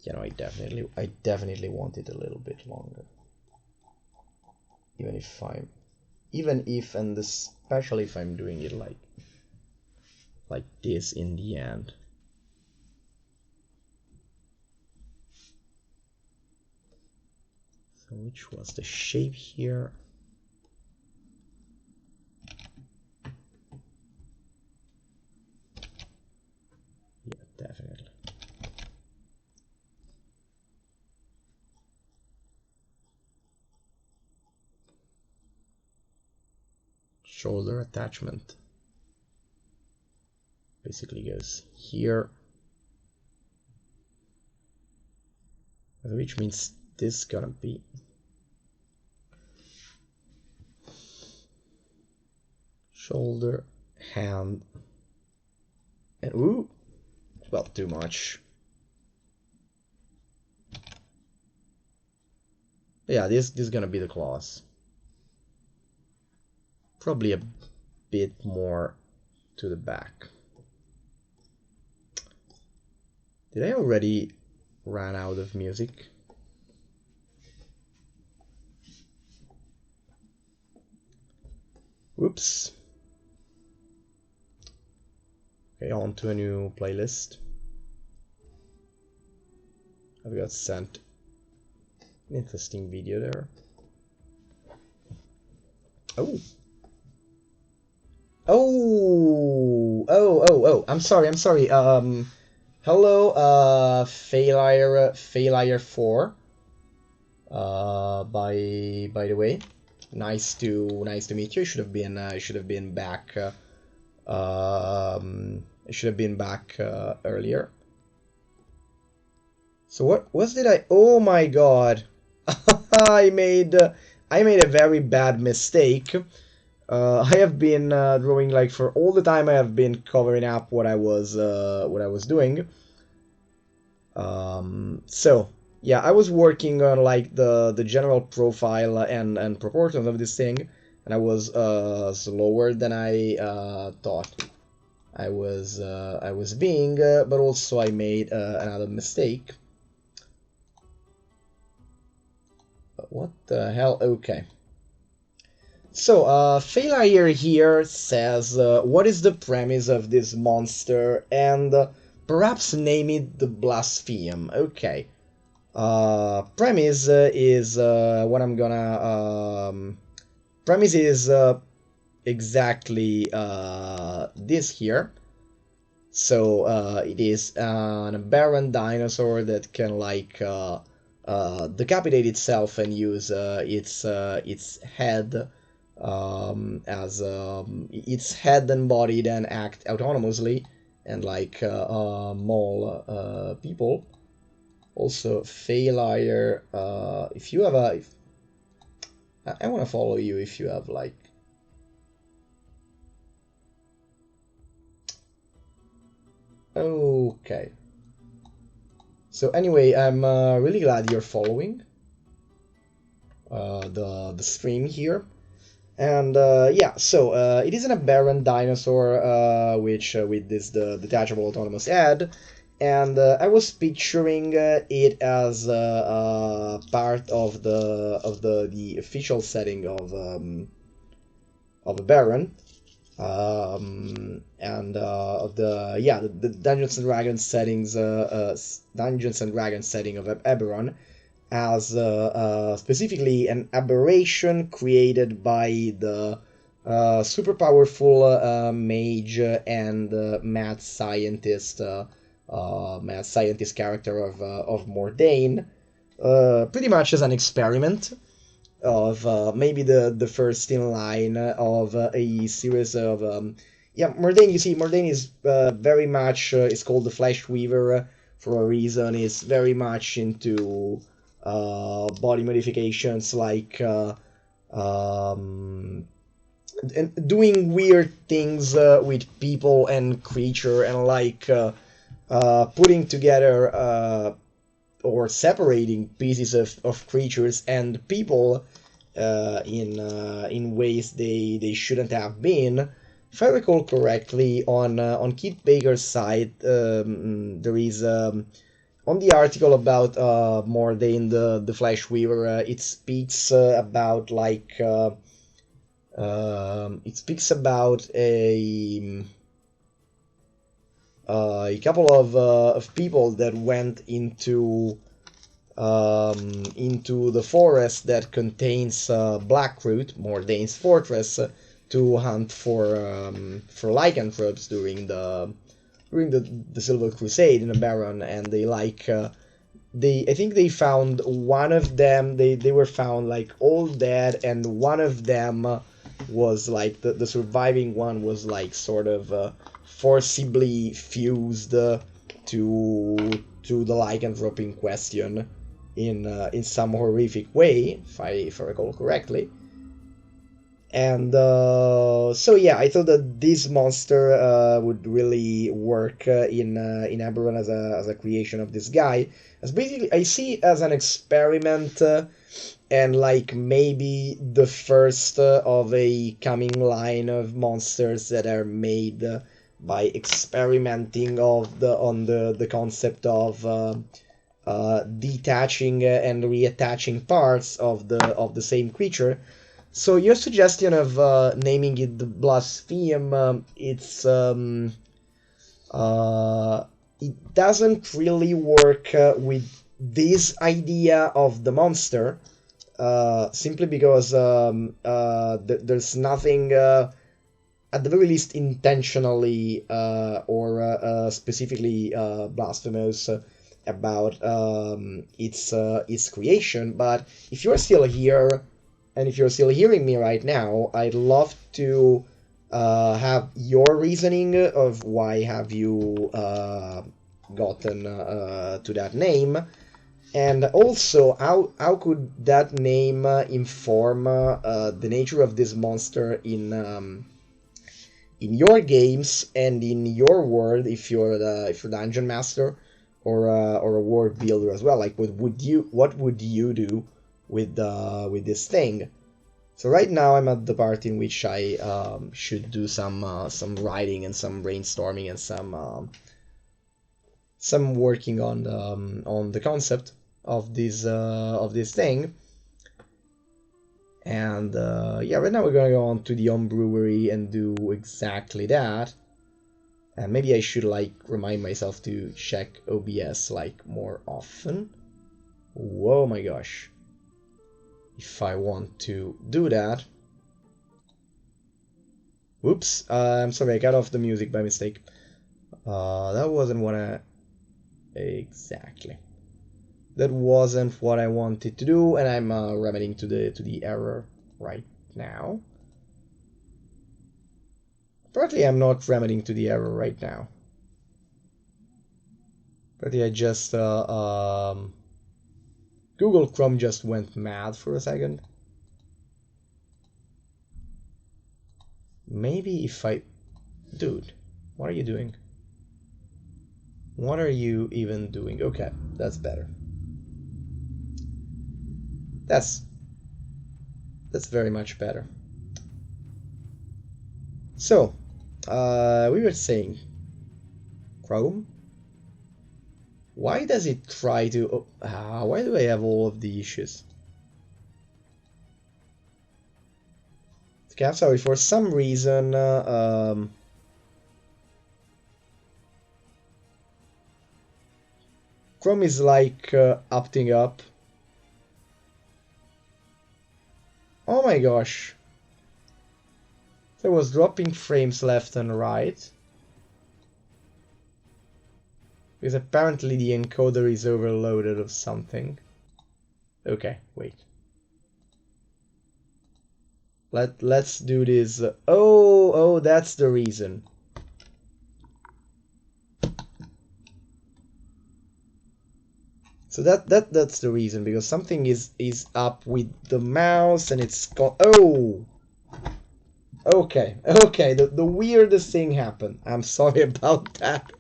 You know, I definitely want it a little bit longer. Even if, and especially if I'm doing it like this in the end. So which was the shape here? Yeah, definitely. Shoulder attachment basically goes here, which means this is gonna be shoulder, hand, and ooh, well, too much. Yeah, this is gonna be the claws. probably a bit more to the back. Did I already run out of music? Whoops. Okay, on to a new playlist. I've got sent an interesting video there. Oh. Oh. I'm sorry. Hello, Failire 4. By the way, nice to meet you. I should have been back. I should have been back earlier. So what did I? Oh my God! I made a very bad mistake. I have been drawing, like, for all the time I have been covering up what I was doing. So yeah, I was working on, like, the general profile and proportions of this thing, and I was slower than I thought I was being, but also I made another mistake. What the hell? Okay. So, Failure here says, what is the premise of this monster, and perhaps name it the Blaspheme. Okay. Premise is what I'm gonna... premise is exactly this here. So, it is an aberrant dinosaur that can, like, decapitate itself and use its head as its head and body then act autonomously and, like, maul people. Also, Failire, if you have a... I want to follow you if you have, like... Okay. So anyway, I'm really glad you're following the stream here. And yeah, so it is an aberrant dinosaur which with this the detachable autonomous head, and I was picturing it as part of the official setting of aberrant, and of the Dungeons and Dragons settings, Dungeons and Dragons setting of Eberron, as specifically an aberration created by the super powerful mage and mad scientist character of Mordain, pretty much as an experiment of maybe the first in line of a series of Mordain. You see, Mordain is very much is called the Flesh Weaver for a reason. Is very much into body modifications, like and doing weird things with people and creature, and like putting together or separating pieces of creatures and people in ways they shouldn't have been. If I recall correctly, on Keith Baker's site, there is on the article about Mordain the Flesh Weaver, it speaks about, like, it speaks about a couple of people that went into the forest that contains Blackroot, Mordain's fortress, to hunt for lycanthropes during the Silver Crusade in Aberon, and they, like, I think they found one of them. They were found, like, all dead, and one of them was, like, the surviving one was, like, sort of forcibly fused to the lycanthrope in question in some horrific way, if I recall correctly. And so yeah, I thought that this monster would really work in Eberron as a creation of this guy. As basically, I see it as an experiment and like maybe the first of a coming line of monsters that are made by experimenting on the concept of detaching and reattaching parts of the same creature. So your suggestion of naming it the blaspheme, it doesn't really work with this idea of the monster, simply because there's nothing, at the very least, intentionally or specifically blasphemous about its creation. But if you're still here, and if you're still hearing me right now, I'd love to have your reasoning of why have you gotten to that name, and also how could that name inform the nature of this monster in your games and in your world if you're dungeon master or a world builder as well. Like what would you do with this thing? So right now I'm at the part in which I should do some writing and some brainstorming and some working on the concept of this thing. And yeah, right now we're gonna go on to the home brewery and do exactly that. And maybe I should like remind myself to check OBS like more often. Whoa my gosh. If I want to do that. Whoops, I'm sorry, I cut off the music by mistake. That wasn't what I... Exactly. That wasn't what I wanted to do, and I'm remedying to the error right now. Apparently I'm not remedying to the error right now. Apparently I just... Google Chrome just went mad for a second. Maybe if I... Dude, what are you doing? What are you even doing? Okay, that's better. That's very much better. So, we were saying, Chrome? Why does it try to... why do I have all of the issues? Okay, I'm sorry, for some reason... Chrome is like opting up. Oh my gosh. There was dropping frames left and right. Because apparently the encoder is overloaded or something. Okay, wait. Let's do this. Oh, that's the reason. So that's the reason, because something is up with the mouse and it's got... Oh! Okay, the weirdest thing happened. I'm sorry about that.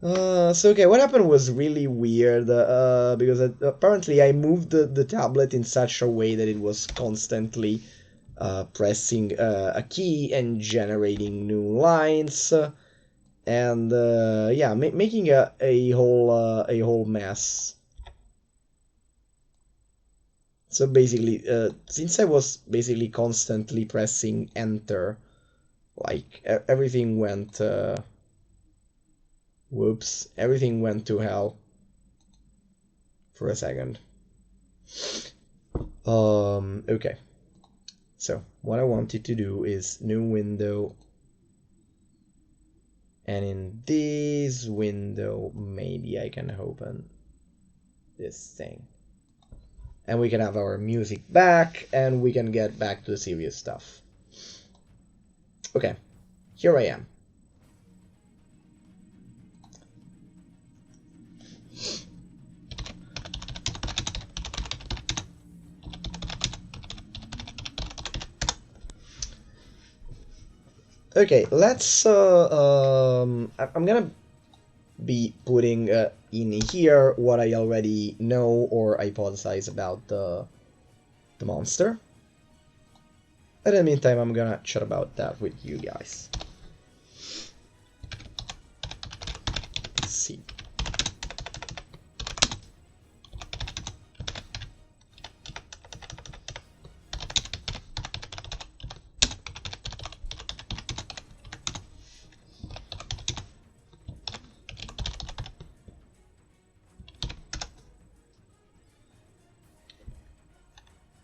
So okay, what happened was really weird, because apparently I moved the tablet in such a way that it was constantly pressing a key and generating new lines. And yeah, making a whole mess. So basically, since I was basically constantly pressing enter, like everything went. Whoops! Everything went to hell. For a second. Okay. So what I wanted to do is new window. And in this window, maybe I can open this thing. And we can have our music back, and we can get back to the serious stuff. Okay, here I am. Okay, let's. I'm gonna be putting in here what I already know or hypothesize about the monster. And in the meantime, I'm gonna chat about that with you guys. Let's see.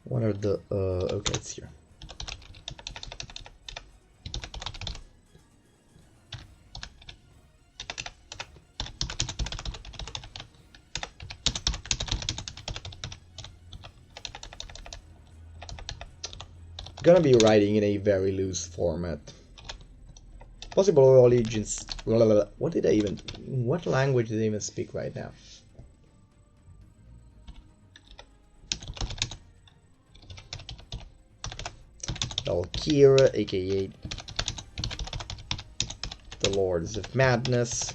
What are the okay, it's here. Gonna be writing in a very loose format. Possible origins. What did I even? What language did I even speak right now? Valkyria, aka the Lords of Madness.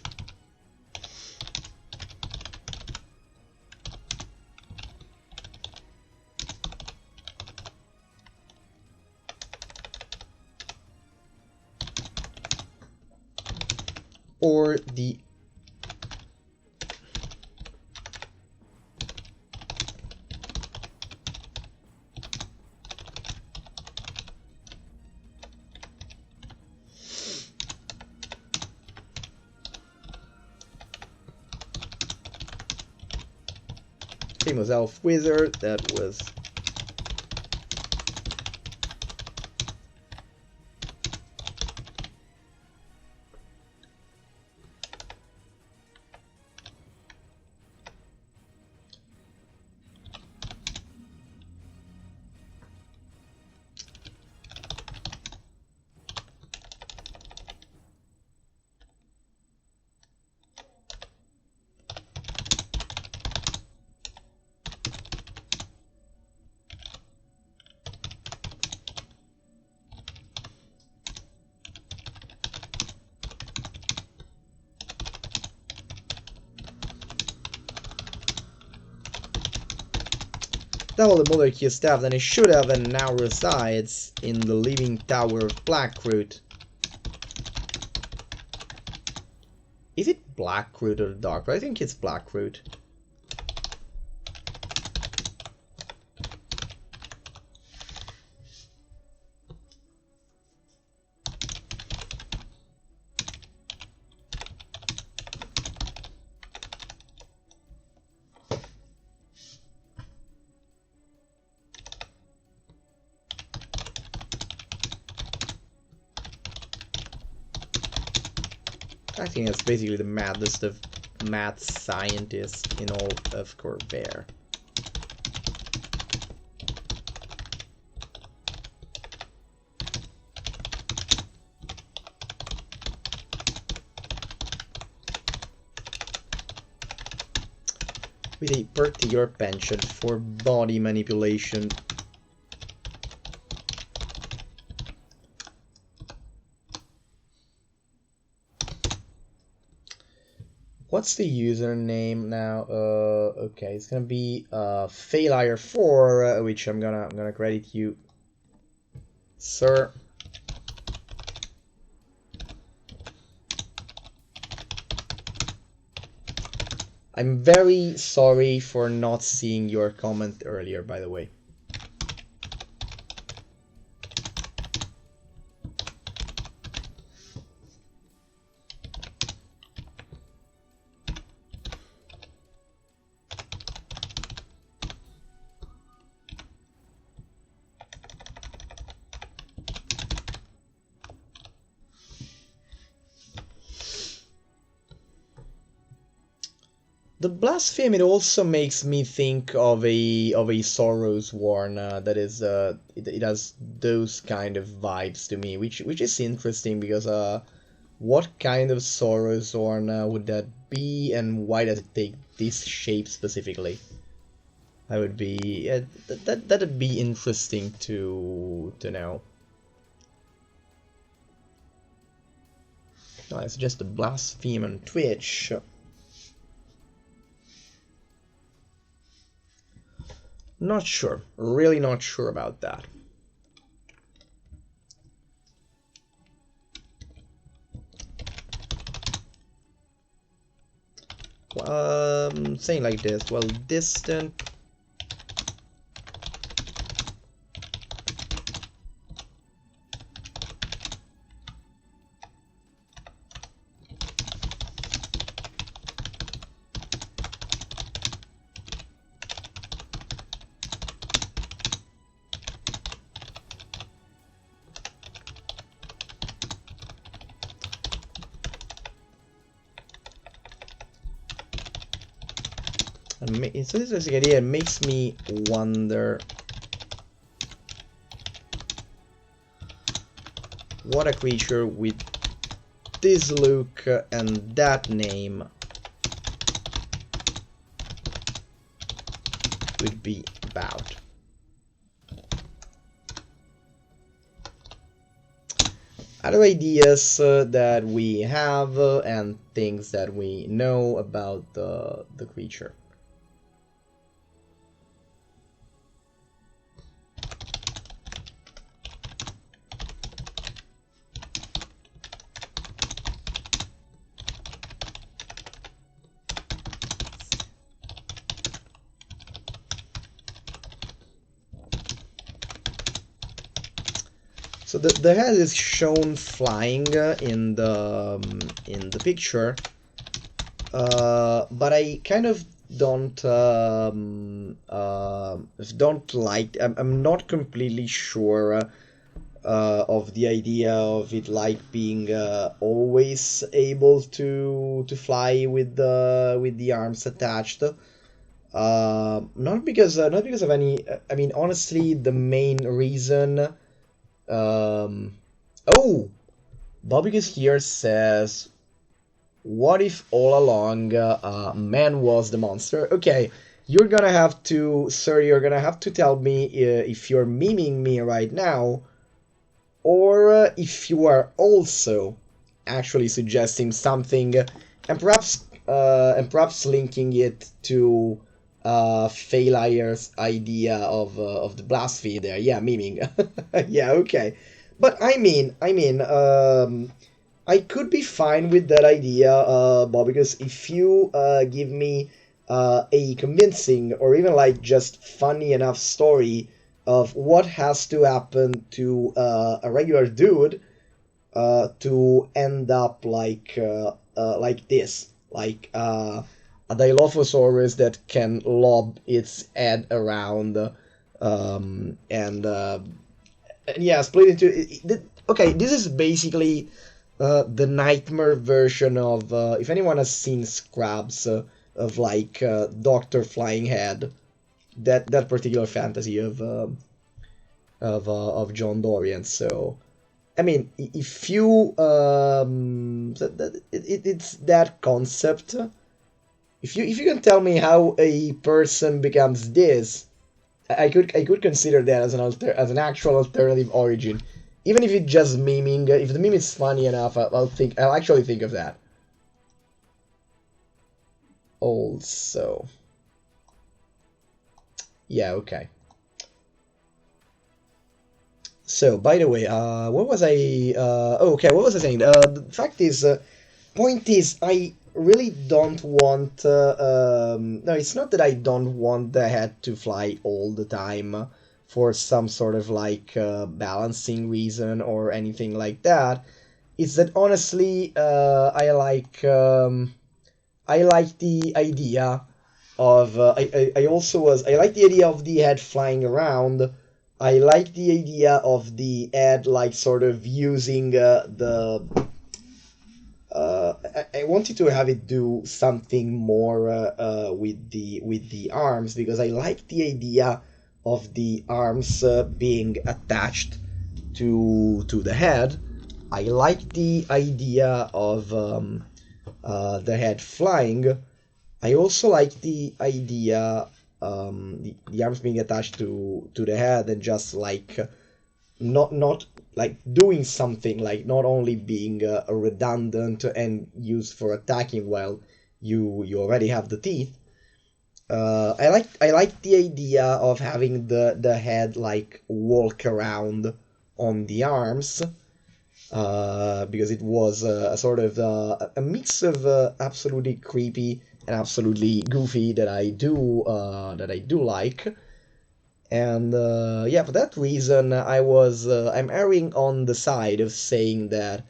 Or the famous elf wizard that was double the monarchy staff than it should have and now resides in the Living Tower of Blackroot. Is it Blackroot or Darkroot? I think it's Blackroot. I think that's basically the maddest of mad scientists in all of Corvair. With a particular penchant for body manipulation. What's the username now? Okay, it's gonna be Failire4, which I'm gonna credit you, sir. I'm very sorry for not seeing your comment earlier, by the way. The blasphemy also makes me think of a Sorrows Worn that is it has those kind of vibes to me, which is interesting because what kind of Sorrows Worn would that be, and why does it take this shape specifically? That would be that'd be interesting to know. No, it's just a blaspheme on Twitch. Not sure. Really not sure about that. Saying like this. Well, distant. So this basic idea makes me wonder what a creature with this look and that name would be about. Other ideas that we have and things that we know about the creature. So the head is shown flying in the picture, but I kind of don't like. I'm not completely sure of the idea of it like being always able to fly with the arms attached. Not because of any. I mean, honestly, the main reason. Oh, Bobicus here says, what if all along man was the monster? Okay, you're gonna have to, sir, you're gonna have to tell me if you're memeing me right now, or if you are also actually suggesting something, and perhaps linking it to Failaire's idea of the blasphemy there. Yeah, memeing. Yeah, okay. But I mean, I could be fine with that idea, Bob, because if you give me a convincing or even like just funny enough story of what has to happen to a regular dude to end up like this, like a Dilophosaurus that can lob its head around and yeah, split into. Okay, this is basically the nightmare version of if anyone has seen Scrubs of like Doctor Flying Head, that particular fantasy of John Dorian. So I mean, if you it's that concept. If you can tell me how a person becomes this, I could consider that as an actual alternative origin, even if it's just memeing. If the meme is funny enough, I'll actually think of that. Also, yeah, okay. So, by the way, what was I? Okay, what was I saying? The fact is, point is, I really don't want. No, it's not that I don't want the head to fly all the time for some sort of like balancing reason or anything like that. It's that honestly, I like the idea of. I like the idea of the head flying around. I like the idea of the head like sort of using the. I wanted to have it do something more with the arms, because I like the idea of the arms being attached to the head. I like the idea of the head flying. I also like the idea the arms being attached to the head and just like not like doing something, like not only being redundant and used for attacking while you already have the teeth. I like the idea of having the head like walk around on the arms, because it was a sort of a mix of absolutely creepy and absolutely goofy that I do like. And yeah, for that reason, I'm erring on the side of saying that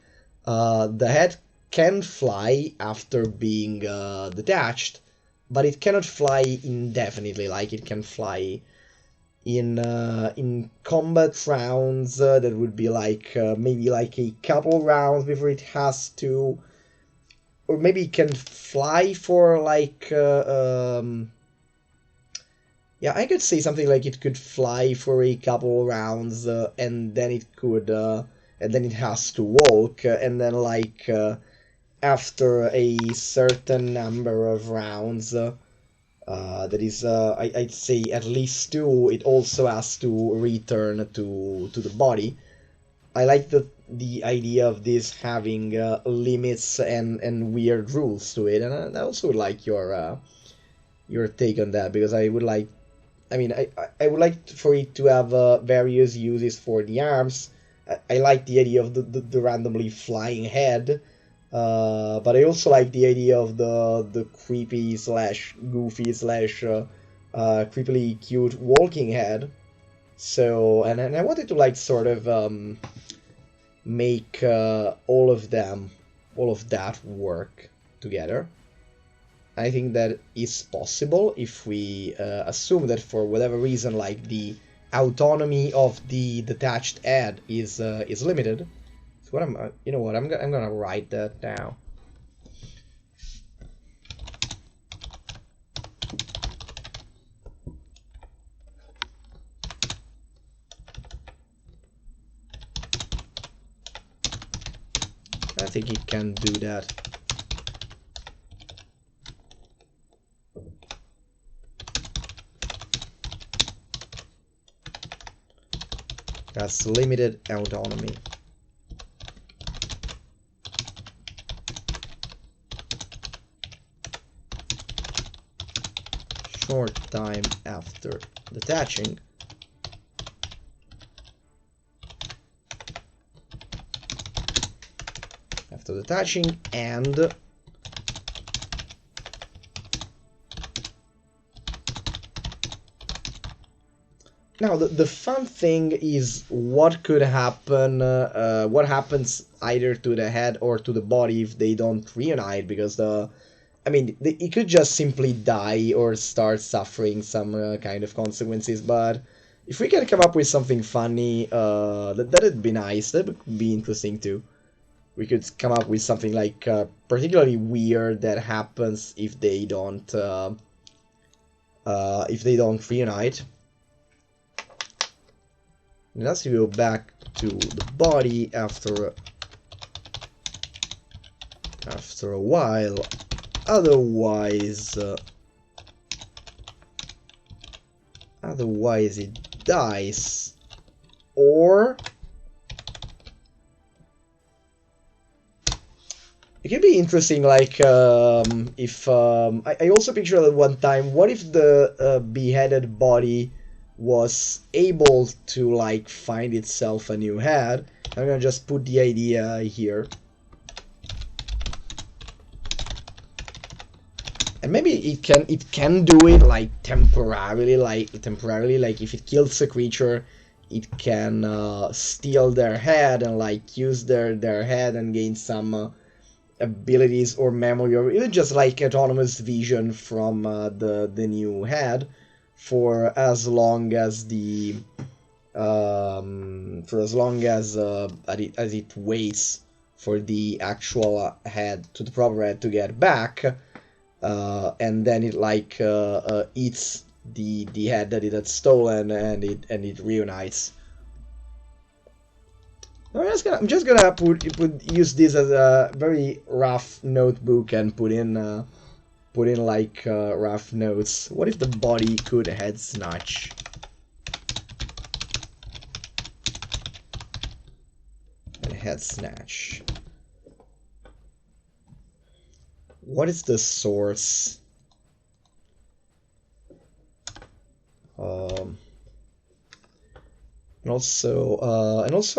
the head can fly after being detached, but it cannot fly indefinitely. Like it can fly in combat rounds. That would be like maybe like a couple rounds before it has to, or maybe it can fly for like. Yeah, I could say something like it could fly for a couple rounds, and then and then it has to walk, and then like after a certain number of rounds, that is, I'd say at least two, it also has to return to the body. I like the idea of this having limits and weird rules to it, and I also would like your take on that, because I would like, I mean, I would like for it to have various uses for the arms. I like the idea of the randomly flying head, but I also like the idea of the creepy slash goofy slash creepily cute walking head. So, and I wanted to like sort of make all of that work together. I think that is possible if we assume that for whatever reason, like the autonomy of the detached head is limited. So what you know what, I'm gonna write that down. I think it can do that. Has limited autonomy. Short time after detaching. And now the fun thing is what could happen, what happens either to the head or to the body if they don't reunite, because it could just simply die or start suffering some kind of consequences. But if we can come up with something funny, that'd be nice. That would be interesting too. We could come up with something like particularly weird that happens if they don't reunite. And as we go back to the body after a while, otherwise it dies, or it could be interesting, like if I also pictured at one time, what if the beheaded body was able to like find itself a new head. I'm gonna just put the idea here, and maybe it can do it like temporarily, like if it kills a creature, it can steal their head and like use their head and gain some abilities or memory, or even just like autonomous vision from the new head for as long as it waits for the actual head, to the proper head, to get back, and then it like eats the head that it had stolen, and it reunites. I'm just gonna use this as a very rough notebook and put in like rough notes. What if the body could head snatch? head snatch. What is the source? And also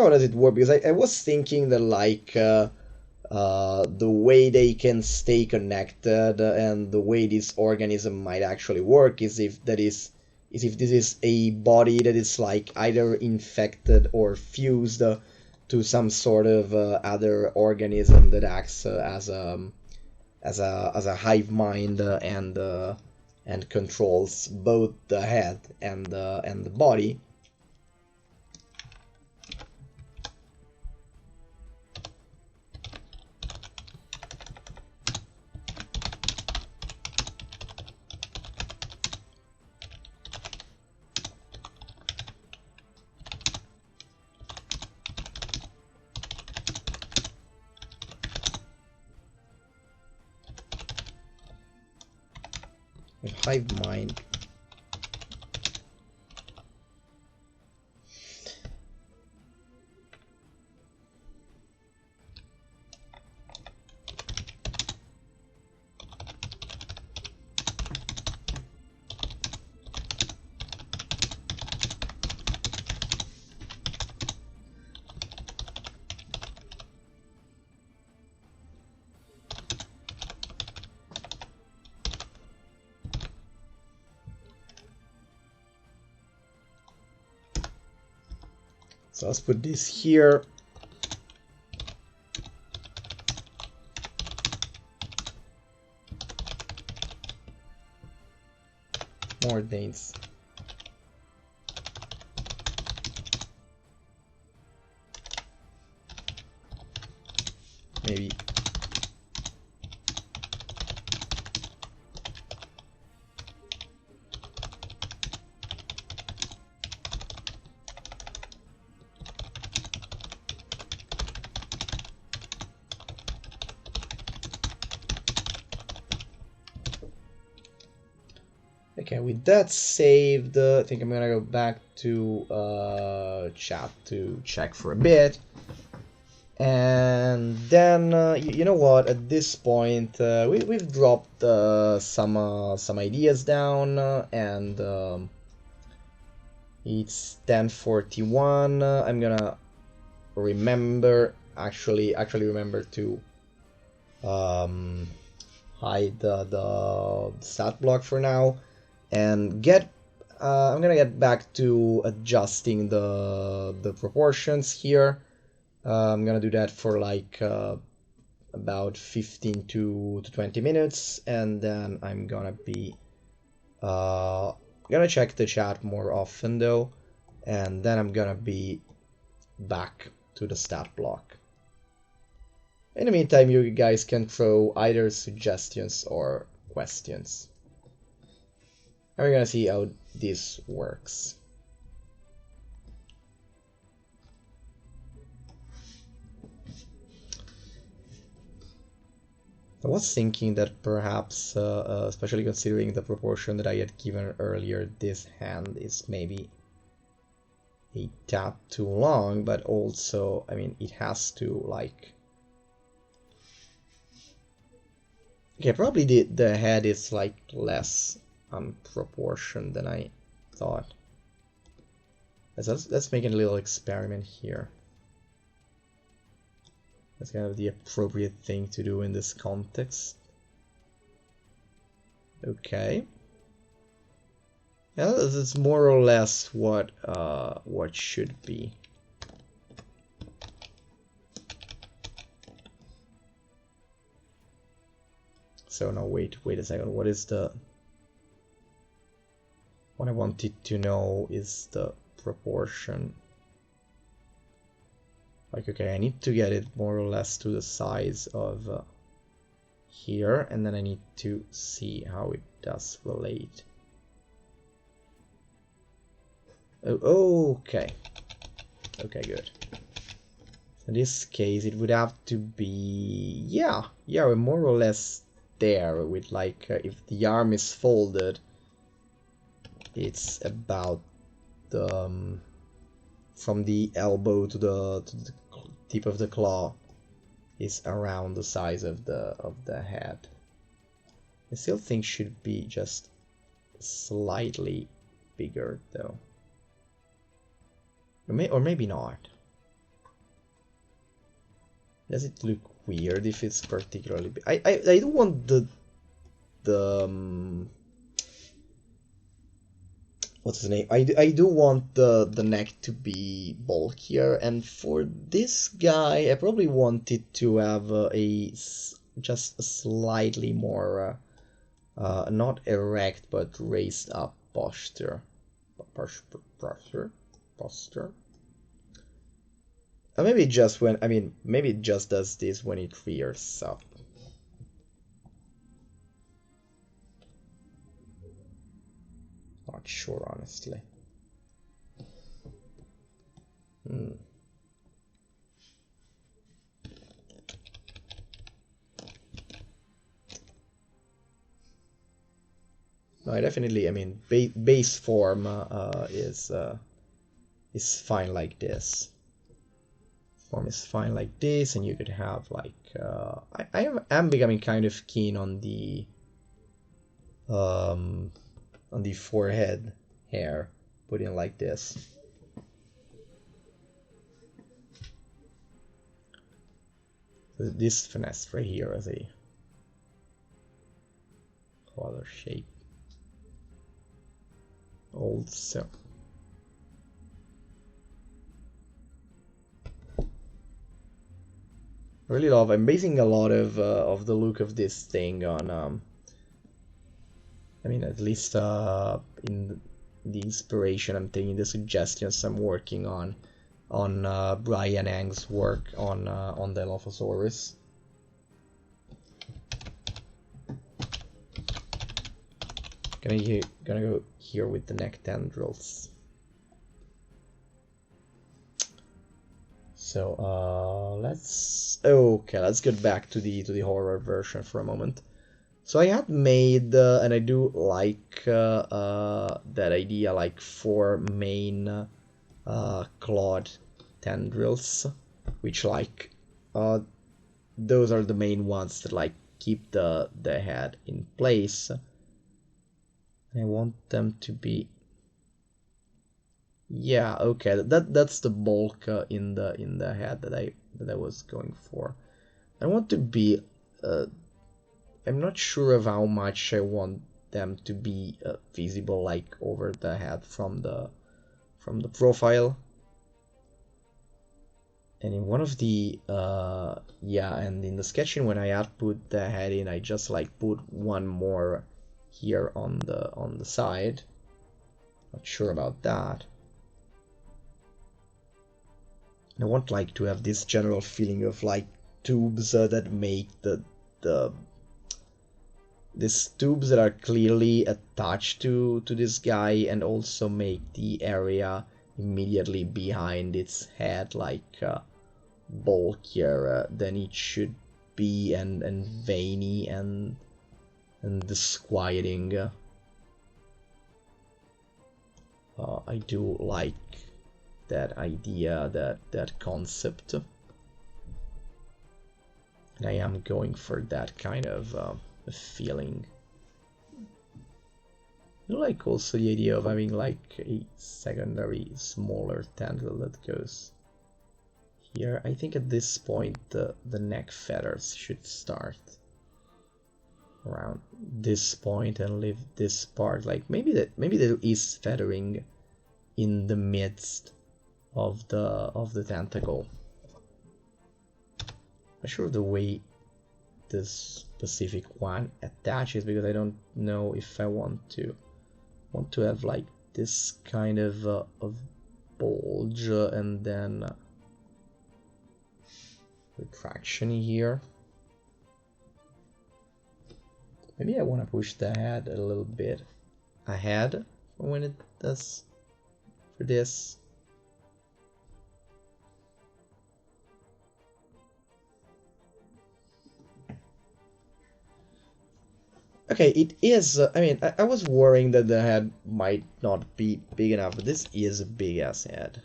how does it work? Because I was thinking that like the way they can stay connected and the way this organism might actually work is if this is a body that is like either infected or fused to some sort of other organism that acts as a hive mind and controls both the head and the body. Hive mind. So let's put this here. More dates. Maybe. Okay, with that saved, I think I'm gonna go back to chat to check for a bit. And then, you know what, at this point, we've dropped some ideas down, and it's 10:41. I'm gonna actually remember to hide the stat block for now, and I'm gonna get back to adjusting the proportions here. I'm gonna do that for like about 15 to 20 minutes, and then I'm gonna be gonna check the chat more often though, and then I'm gonna be back to the stat block. In the meantime, you guys can throw either suggestions or questions. And we're gonna see how this works. I was thinking that perhaps, especially considering the proportion that I had given earlier, this hand is maybe a tad too long, but also, I mean, it has to like... Okay, probably the head is like less unproportioned than I thought. Let's make a little experiment here. That's kind of the appropriate thing to do in this context. Okay. Yeah, this is more or less what should be. So now wait a second. What I wanted to know is the proportion. Like, okay, I need to get it more or less to the size of here, and then I need to see how it does relate. Oh, okay. Okay, good. In this case, it would have to be... Yeah, we're more or less there with like, if the arm is folded, it's about the... from the elbow to the tip of the claw is around the size of the head. I still think should be just slightly bigger though. Or maybe not. Does it look weird if it's particularly big? I do want the what's the name? I do want the neck to be bulkier, and for this guy I probably want it to have just a slightly more not erect but raised up posture. Maybe just when maybe it just does this when it rears up. Not sure, honestly. No, I definitely. Base form is fine like this. Form is fine like this, and you could have like I am becoming kind of keen on the forehead hair, put in like this. So this finesse right here as a collar shape. Also, I really love. I'm basing a lot of the look of this thing on at least in the inspiration I'm taking, the suggestions I'm working on Brian Ang's work on the Dilophosaurus. Gonna go here with the neck tendrils. So let's get back to the horror version for a moment. So I had made, and I do like that idea, like 4 main clawed tendrils, which like those are the main ones that like keep the head in place. I want them to be, yeah, okay, that's the bulk in the head that I was going for. I want to be I'm not sure of how much I want them to be visible, like over the head from the profile. And in one of the and in the sketching when I had put the head in, I just like put one more here on the side. Not sure about that. I want like to have this general feeling of like tubes that make these tubes that are clearly attached to this guy, and also make the area immediately behind its head like bulkier than it should be, and veiny and disquieting. I do like that idea, that concept, and I am going for that kind of feeling. I like also the idea of having like a secondary smaller tendril that goes here. I think at this point the neck feathers should start around this point and leave this part, like maybe there is feathering in the midst of the tentacle. I'm sure the way this specific one attaches, because I don't know if I want to have like this kind of bulge and then retraction here. Maybe I want to push the head a little bit ahead for when it does for this. Okay, it is. I was worrying that the head might not be big enough, but this is a big ass head.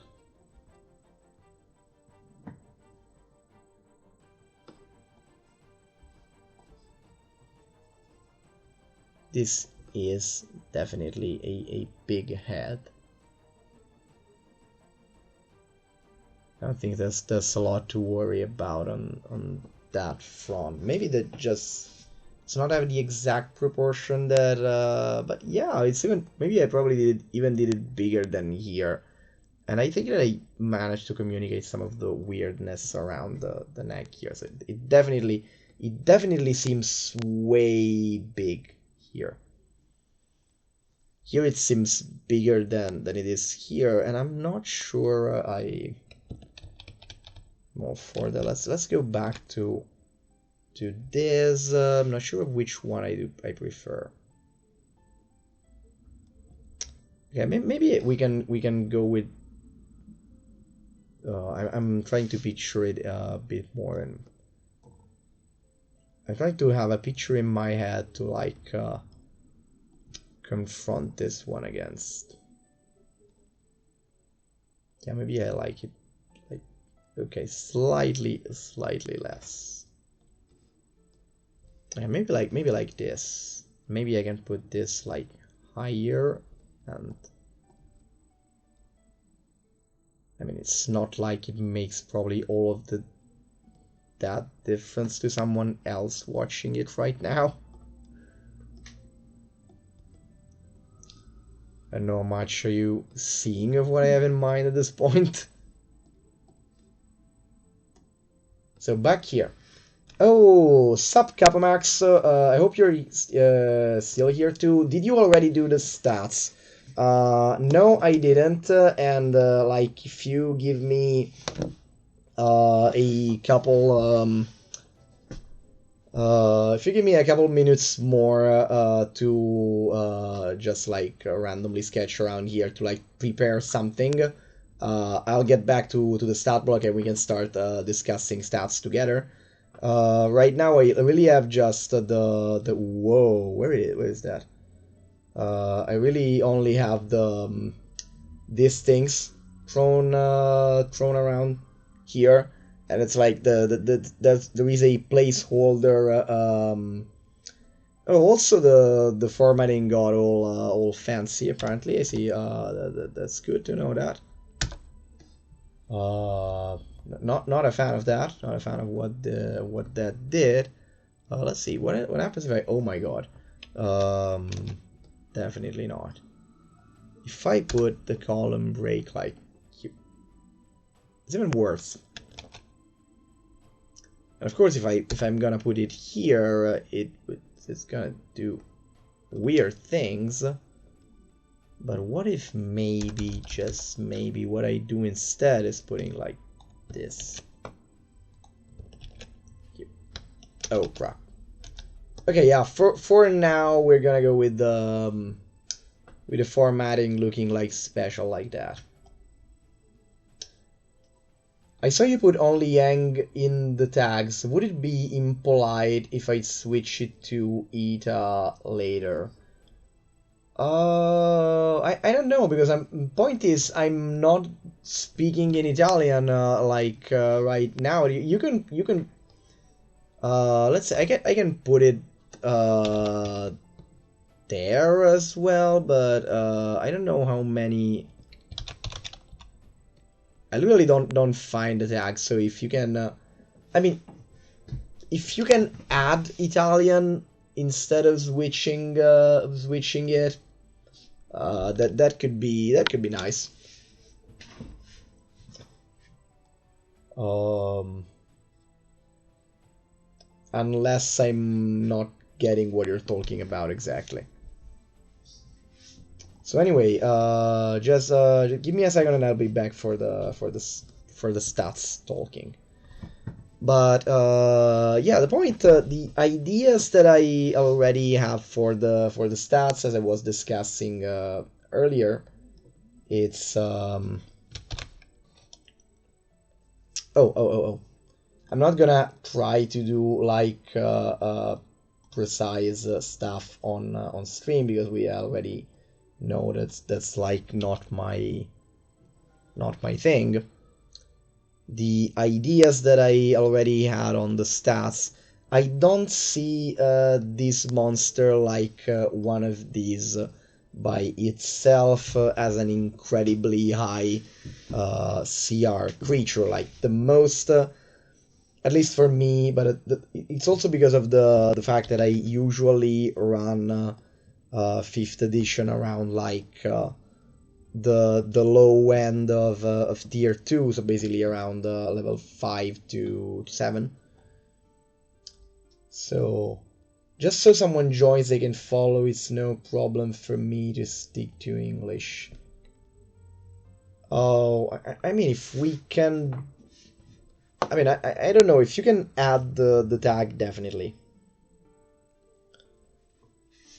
this is definitely a big head. I don't think there's a lot to worry about on that front. Maybe that just it's not have the exact proportion that but yeah, it's even maybe I probably did it bigger than here. And I think that I managed to communicate some of the weirdness around the neck here. So it definitely seems way big here. Here it seems bigger than it is here, and I'm not sure more for that. Let's go back to this. I'm not sure which one I prefer. Okay, maybe we can go with. I'm trying to picture it a bit more, and I'm trying to have a picture in my head to like confront this one against. Yeah, maybe I like it. Like, okay, slightly less. Yeah, maybe like this. Maybe I can put this like higher, and I mean it's not like it makes probably all of that difference to someone else watching it right now. I don't know how much are you seeing of what I have in mind at this point. So back here. Oh, sup Capamax, I hope you're still here too. Did you already do the stats? No, I didn't, and like if you give me a couple if you give me a couple minutes more to just like randomly sketch around here to like prepare something, I'll get back to the stat block and we can start discussing stats together. Right now I really have just the whoa, where is that? I really only have the these things thrown around here, and it's like there is a placeholder. Oh, also the formatting got all fancy apparently. I see. That's good to know that. Not a fan of that. Not a fan of what that did. Let's see what happens if I. Oh my god. Definitely not. If I put the column break like here, it's even worse. And of course, if I'm gonna put it here, it's gonna do weird things. But what if maybe, just maybe, what I do instead is putting like this. Here. Oh crap. Okay, yeah. For now, we're gonna go with the formatting looking like special like that. I saw you put only Yang in the tags. Would it be impolite if I switch it to Ita later? I don't know, because point is I'm not speaking in Italian right now. You can let's say I can put it there as well, but I don't know how many. I really don't find the tag. So if you can, I mean, if you can add Italian instead of switching it, that could be nice. Unless I'm not getting what you're talking about exactly. So anyway, just give me a second and I'll be back for the stats talking. But yeah, the point, the ideas that I already have for the stats, as I was discussing earlier, it's oh. I'm not gonna try to do like precise stuff on stream, because we already know that's like not my thing. The ideas that I already had on the stats, I don't see this monster like one of these by itself as an incredibly high CR creature. Like the most, at least for me, but it's also because of the fact that I usually run 5th edition around like the low end of tier 2, so basically around level 5 to 7. So just so someone joins they can follow, it's no problem for me to stick to English. Oh, I mean, if we can, I mean, I don't know, if you can add the tag, definitely.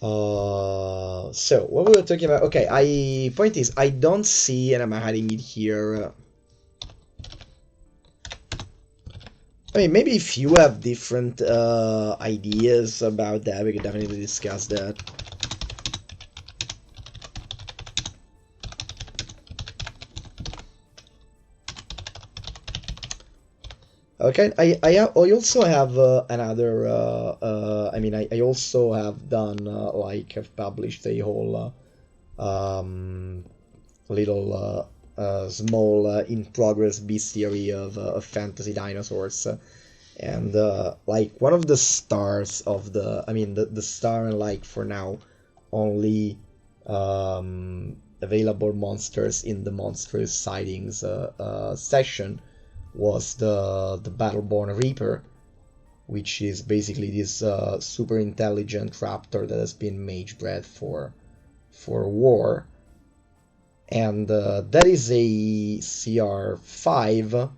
So what we were talking about, okay, point is, I don't see, and I'm hiding it here, I mean, maybe if you have different ideas about that, we can definitely discuss that. Okay, I also have another. I mean, I also have done like I've published a whole little small in progress bestiary of fantasy dinosaurs, and like one of the stars of the. I mean, the star and like for now only available monsters in the monstrous sightings section was the Battleborn Reaper, which is basically this super intelligent raptor that has been mage bred for war, and that is a CR5.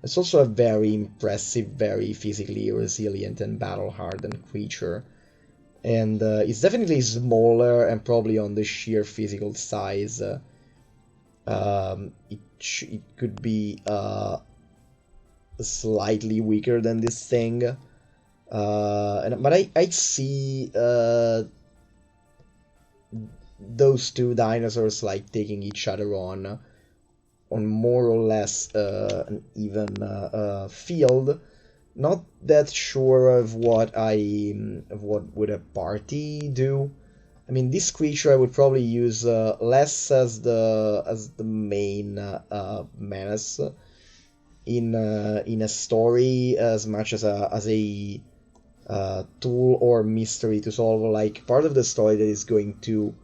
It's also a very impressive, very physically resilient and battle-hardened creature, and it's definitely smaller and probably on the sheer physical size. It could be slightly weaker than this thing, but I see those two dinosaurs like taking each other on more or less an even field. Not that sure of what would a party do. I mean, this creature I would probably use less as the main menace in a story as much as a tool or mystery to solve, like part of the story that is going to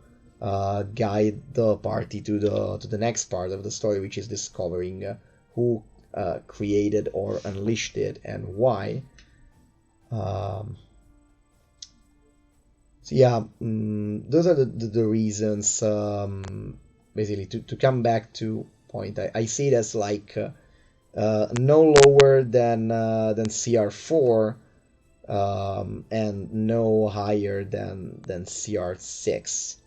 guide the party to the next part of the story, which is discovering who created or unleashed it and why. So yeah, those are the reasons. Basically, to come back to point, I see it as like no lower than CR4, and no higher than CR6.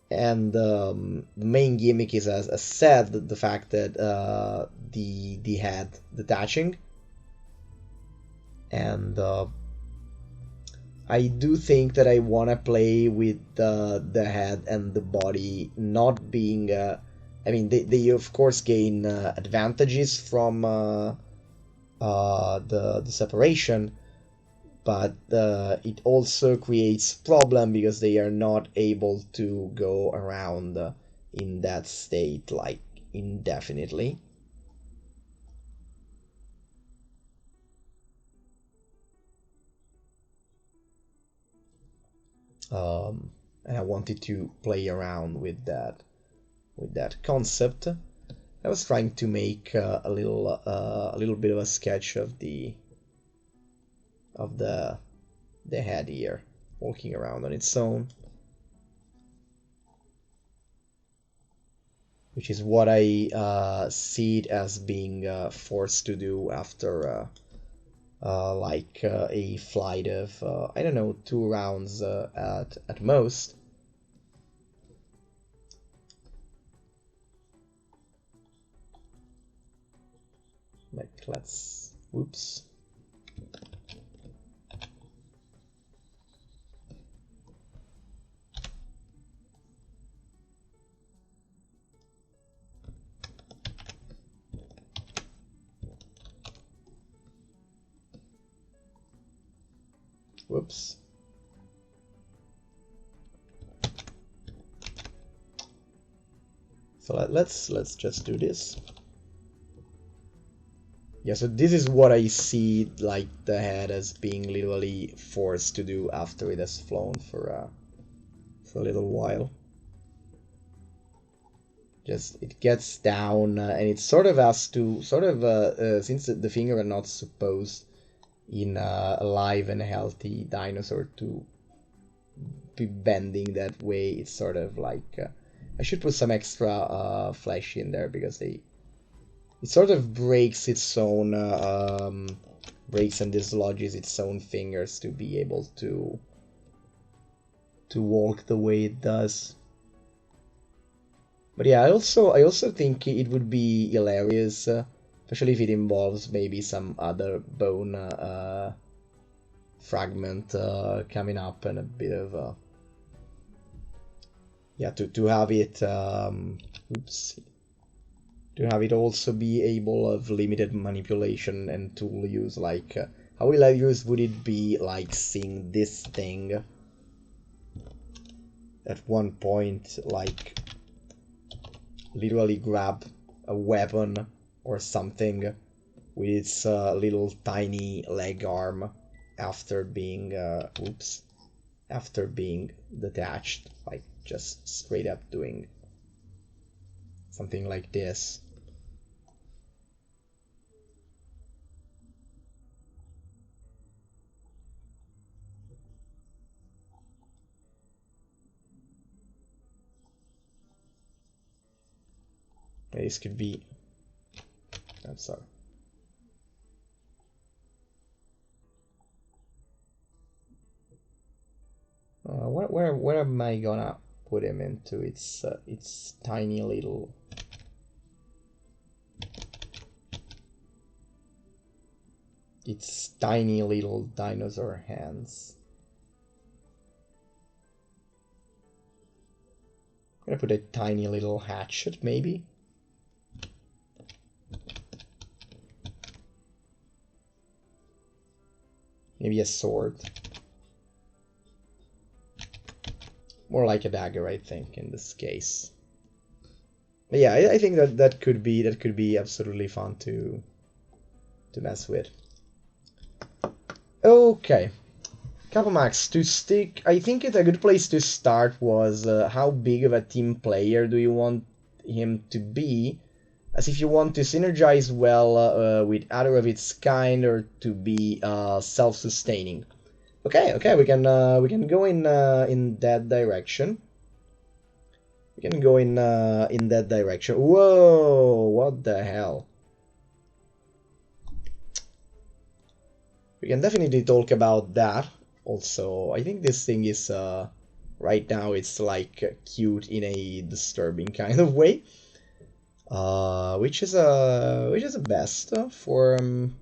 And the main gimmick is, as said, the fact that the head detaching, and I do think that I want to play with the head and the body not being. I mean, they of course gain advantages from the separation, but it also creates problem because they are not able to go around in that state like indefinitely. And I wanted to play around with that concept. I was trying to make a little bit of a sketch of the head here walking around on its own, which is what I see it as being forced to do after like a flight of I don't know, 2 rounds at most. Like let's whoops. Whoops. So let's just do this. Yeah, so this is what I see like the head as being literally forced to do after it has flown for a little while. Just it gets down and it sort of has to since the finger are not supposed in a live and healthy dinosaur to be bending that way, it's sort of like I should put some extra flesh in there because it sort of breaks its own breaks and dislodges its own fingers to be able to walk the way it does. But yeah, I also think it would be hilarious, especially if it involves maybe some other bone fragment coming up and a bit of yeah, to have it oops, to have it also be able of limited manipulation and tool use. Like how hilarious would it be like seeing this thing at one point like literally grab a weapon or something with its little tiny leg arm after being after being detached, like just straight up doing something like this. This could be, I'm sorry. Where am I gonna put him into? It's tiny little. It's tiny little dinosaur hands. I'm gonna put a tiny little hatchet, maybe. Maybe a sword. More like a dagger, I think, in this case. But yeah, I think that could be absolutely fun to mess with. Okay, Max, to stick, I think a good place to start was how big of a team player do you want him to be? As if you want to synergize well with other of its kind or to be self-sustaining. Okay, we can go in that direction. We can go in that direction. Whoa, what the hell? We can definitely talk about that. Also, I think this thing is right now it's like cute in a disturbing kind of way, which is a best for I mean,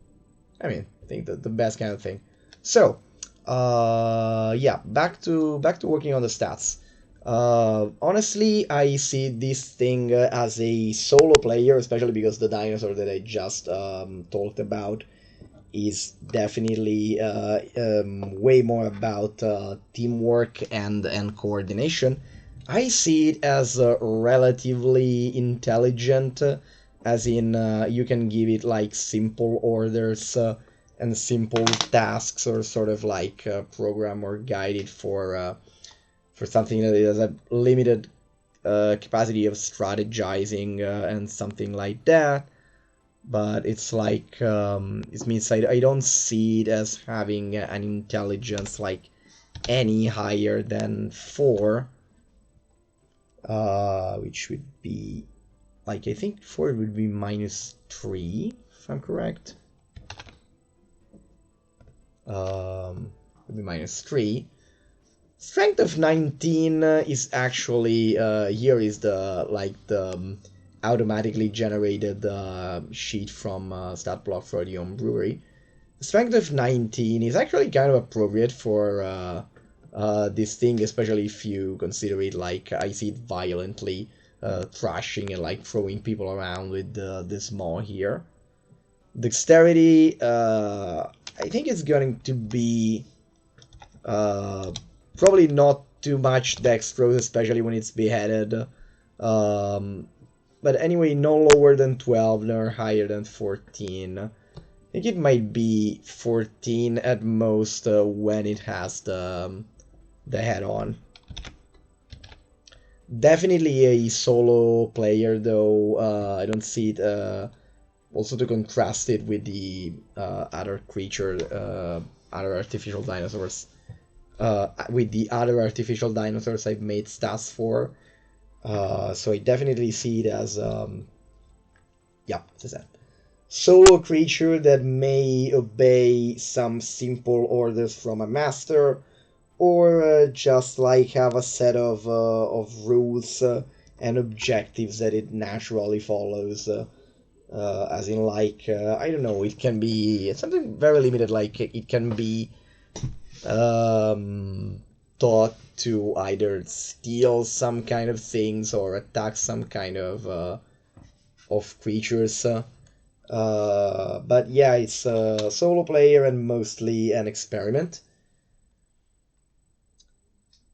I think the best kind of thing. So, yeah, back to working on the stats. Honestly, I see this thing as a solo player, especially because the dinosaur that I just talked about is definitely way more about teamwork and coordination. I see it as relatively intelligent, as in you can give it like simple orders and simple tasks, or sort of like program or guide it for something that has a limited capacity of strategizing and something like that. But it's like it means I don't see it as having an intelligence like any higher than 4, which would be like, I think 4 would be -3 if I'm correct. Would be -3. Strength of 19 is actually here is the automatically generated sheet from statblock for the home brewery. Strength of 19 is actually kind of appropriate for this thing, especially if you consider it like I see it violently thrashing and like throwing people around with this maw here. Dexterity, I think it's going to be Probably not too much dexterous, especially when it's beheaded. But anyway, no lower than 12, nor higher than 14. I think it might be 14 at most when it has the head on. Definitely a solo player, though. I don't see it. Also, to contrast it with the other creature, other artificial dinosaurs. With the other artificial dinosaurs I've made stats for. So I definitely see it as, yeah, as a solo creature that may obey some simple orders from a master, or just like have a set of rules and objectives that it naturally follows. As in, like, I don't know, it can be something very limited, like it can be taught to either steal some kind of things or attack some kind of creatures. But yeah, it's a solo player and mostly an experiment.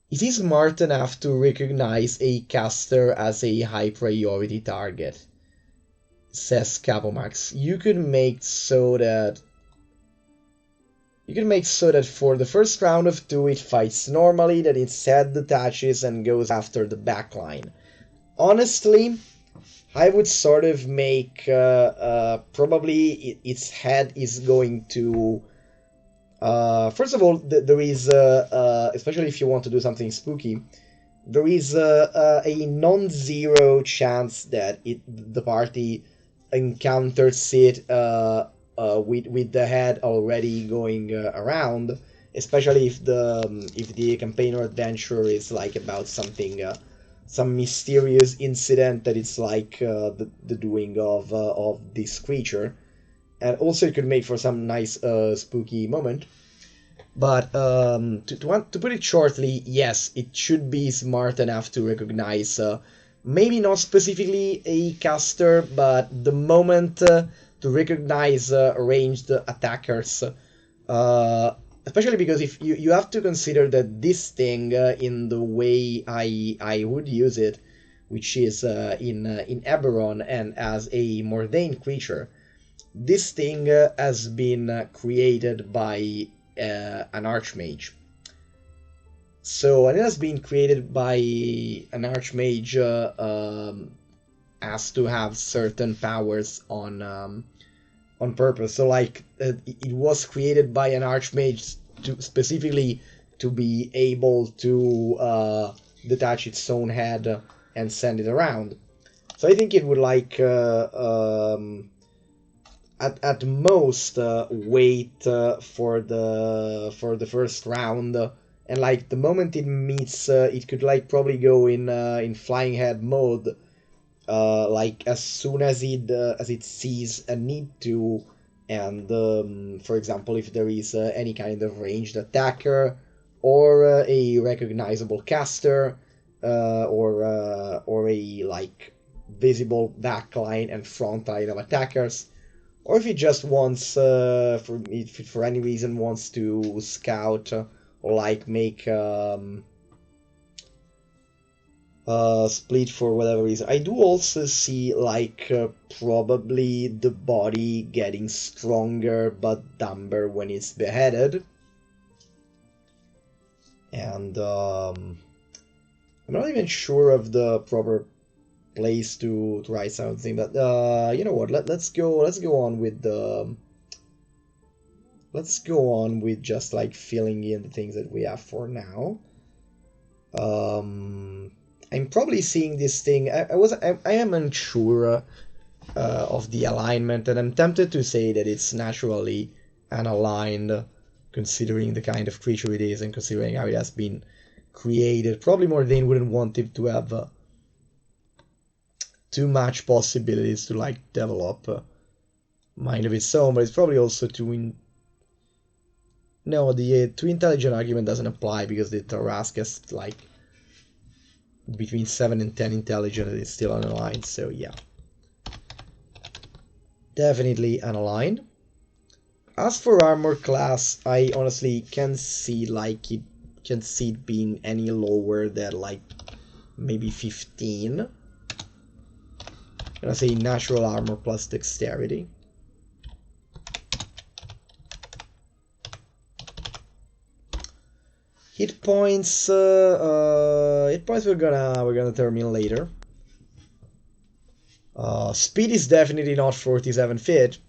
It is smart enough to recognize a caster as a high priority target, says Capomax. You could make so that for the first round of 2 it fights normally, then its head detaches and goes after the backline. Honestly, I would sort of make probably its head is going to first of all, there is especially if you want to do something spooky, there is a non-zero chance that the party encounters it with the head already going around, especially if the campaign or adventure is like about something some mysterious incident that it's like the doing of this creature, and also it could make for some nice spooky moment. But to put it shortly, yes, it should be smart enough to recognize maybe not specifically a caster, but the moment to recognize ranged attackers. Especially because if you have to consider that this thing, in the way I would use it, which is in Eberron and as a Mordain creature, this thing has been created by an archmage. So, and it has been created by an archmage, has to have certain powers on purpose. So, like, it was created by an archmage specifically to be able to detach its own head and send it around. So I think it would like at most wait for the first round, and like the moment it meets, it could like probably go in flying head mode, like as soon as it sees a need to, and for example, if there is any kind of ranged attacker or a recognizable caster, or a like visible backline and front line of attackers, or if it just wants, if it for any reason wants to scout or like make split for whatever reason. I do also see like probably the body getting stronger but dumber when it's beheaded, and I'm not even sure of the proper place to write something, but you know what? Let's go on with the. Let's go on with just like filling in the things that we have for now. I'm probably seeing this thing. I am unsure of the alignment, and I'm tempted to say that it's naturally unaligned, considering the kind of creature it is and considering how it has been created. Probably Mordain wouldn't want it to have too much possibilities to like develop a mind of its own, but it's probably also too no, the too intelligent argument doesn't apply because the Tarrasque has like between 7 and 10 intelligent and it's still unaligned, so yeah. Definitely unaligned. As for armor class, I honestly can't see it being any lower than like maybe 15. I'm gonna say natural armor plus dexterity. Hit points we're gonna determine later. Speed is definitely not 47 feet,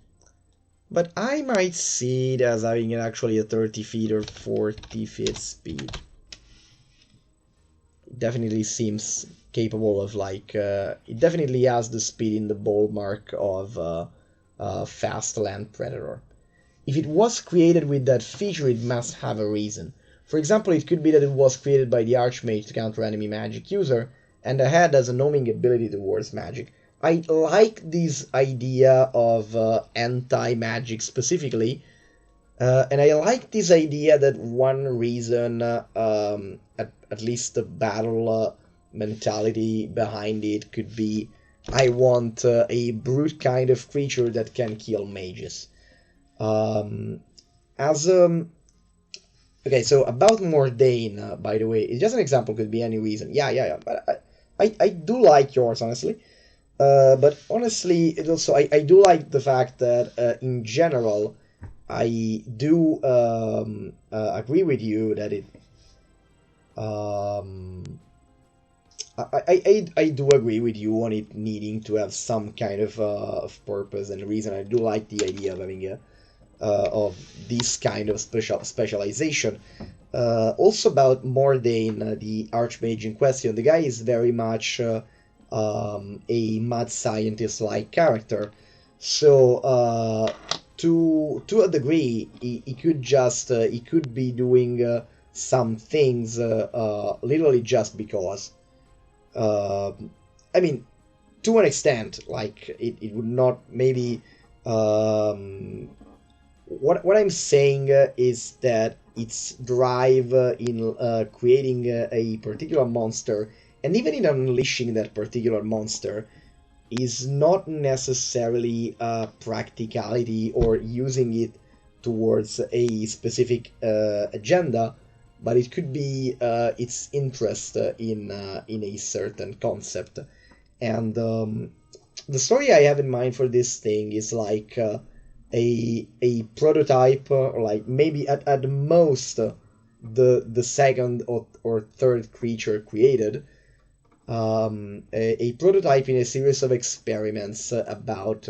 but I might see it as having actually a 30 feet or 40 feet speed. It definitely seems capable of like, it definitely has the speed in the ballpark of fast land predator. If it was created with that feature, it must have a reason. For example, it could be that it was created by the Archmage to counter enemy magic user, and the head has a knowing ability towards magic. I like this idea of anti-magic specifically, and I like this idea that one reason, at least the battle mentality behind it could be, I want a brute kind of creature that can kill mages. Okay, so about Mordain, by the way, it's just an example, could be any reason. Yeah, but I do like yours, honestly. But honestly, it also I do like the fact that in general, I do agree with you that it. I do agree with you on it needing to have some kind of purpose and reason. I do like the idea of having a of this kind of specialization. Also about Mordain, the Archmage in question, the guy is very much a mad scientist-like character. So to a degree, he could just he could be doing some things literally just because. I mean, to an extent, like it would not maybe. What I'm saying is that its drive in creating a particular monster, and even in unleashing that particular monster, is not necessarily practicality or using it towards a specific agenda, but it could be its interest in a certain concept. And the story I have in mind for this thing is like a prototype, or like maybe at most the second or third creature created, a prototype in a series of experiments about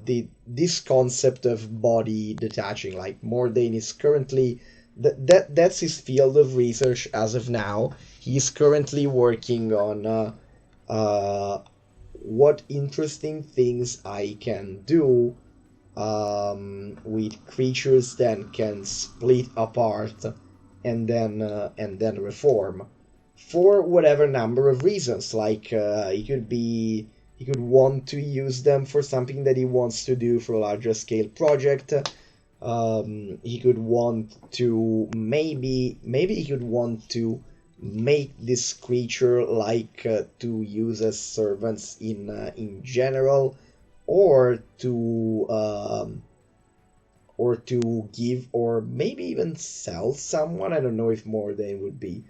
this concept of body detaching. Like Mordain is currently that's his field of research as of now. He's currently working on what interesting things I can do with creatures that can split apart and then reform for whatever number of reasons. Like he could want to use them for something that he wants to do for a larger scale project. He could want to maybe he could want to make this creature like to use as servants in general, or to give, or maybe even sell someone. I don't know if Mordain would be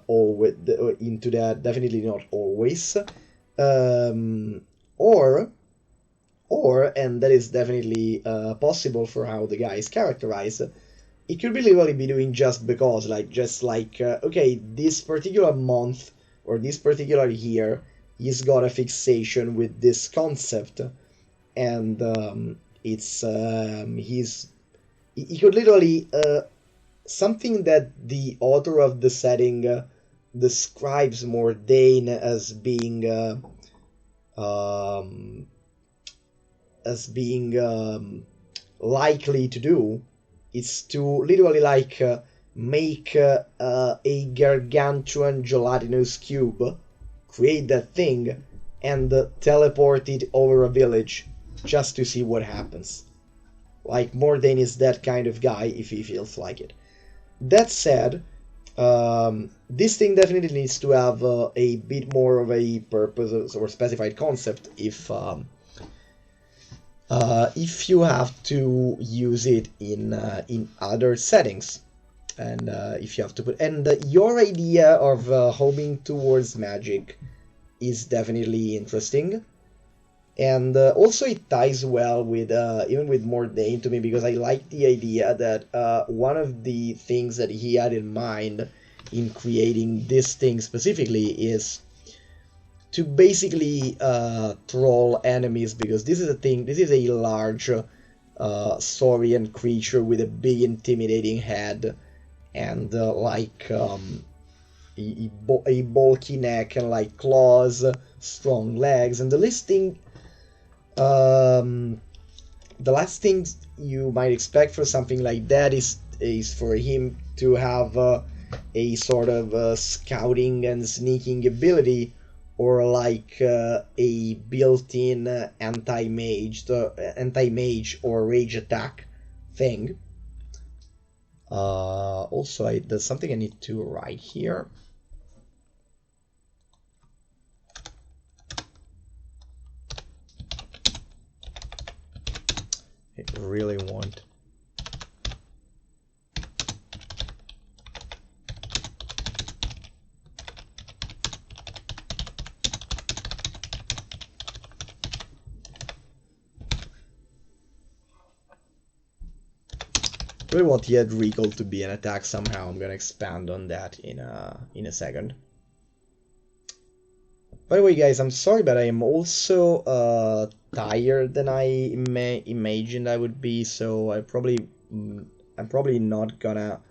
always into that. Definitely not always. Or and that is definitely possible for how the guy is characterized. It could be literally be doing just because, okay, this particular month or this particular year, he's got a fixation with this concept, and he could literally something that the author of the setting describes Mordain as being likely to do is to literally make a gargantuan gelatinous cube, create that thing, and teleport it over a village just to see what happens. Like, Mordain is that kind of guy if he feels like it. That said, this thing definitely needs to have a bit more of a purpose or specified concept if you have to use it in other settings, and if you have to put, and your idea of homing towards magic is definitely interesting, and also it ties well with even with Mordain to me, because I like the idea that one of the things that he had in mind in creating this thing specifically is to basically troll enemies, because this is a thing, this is a large saurian creature with a big intimidating head and a bulky neck and like claws, strong legs, and the last thing you might expect for something like that is for him to have a sort of scouting and sneaking ability, or like a built-in anti-mage or rage attack thing. Also, there's something I need to write here. I really want. Really want the head recall to be an attack somehow. I'm gonna expand on that in a second. By the way, guys, I'm sorry, but I am also tired than I imagined I would be. So I'm probably not gonna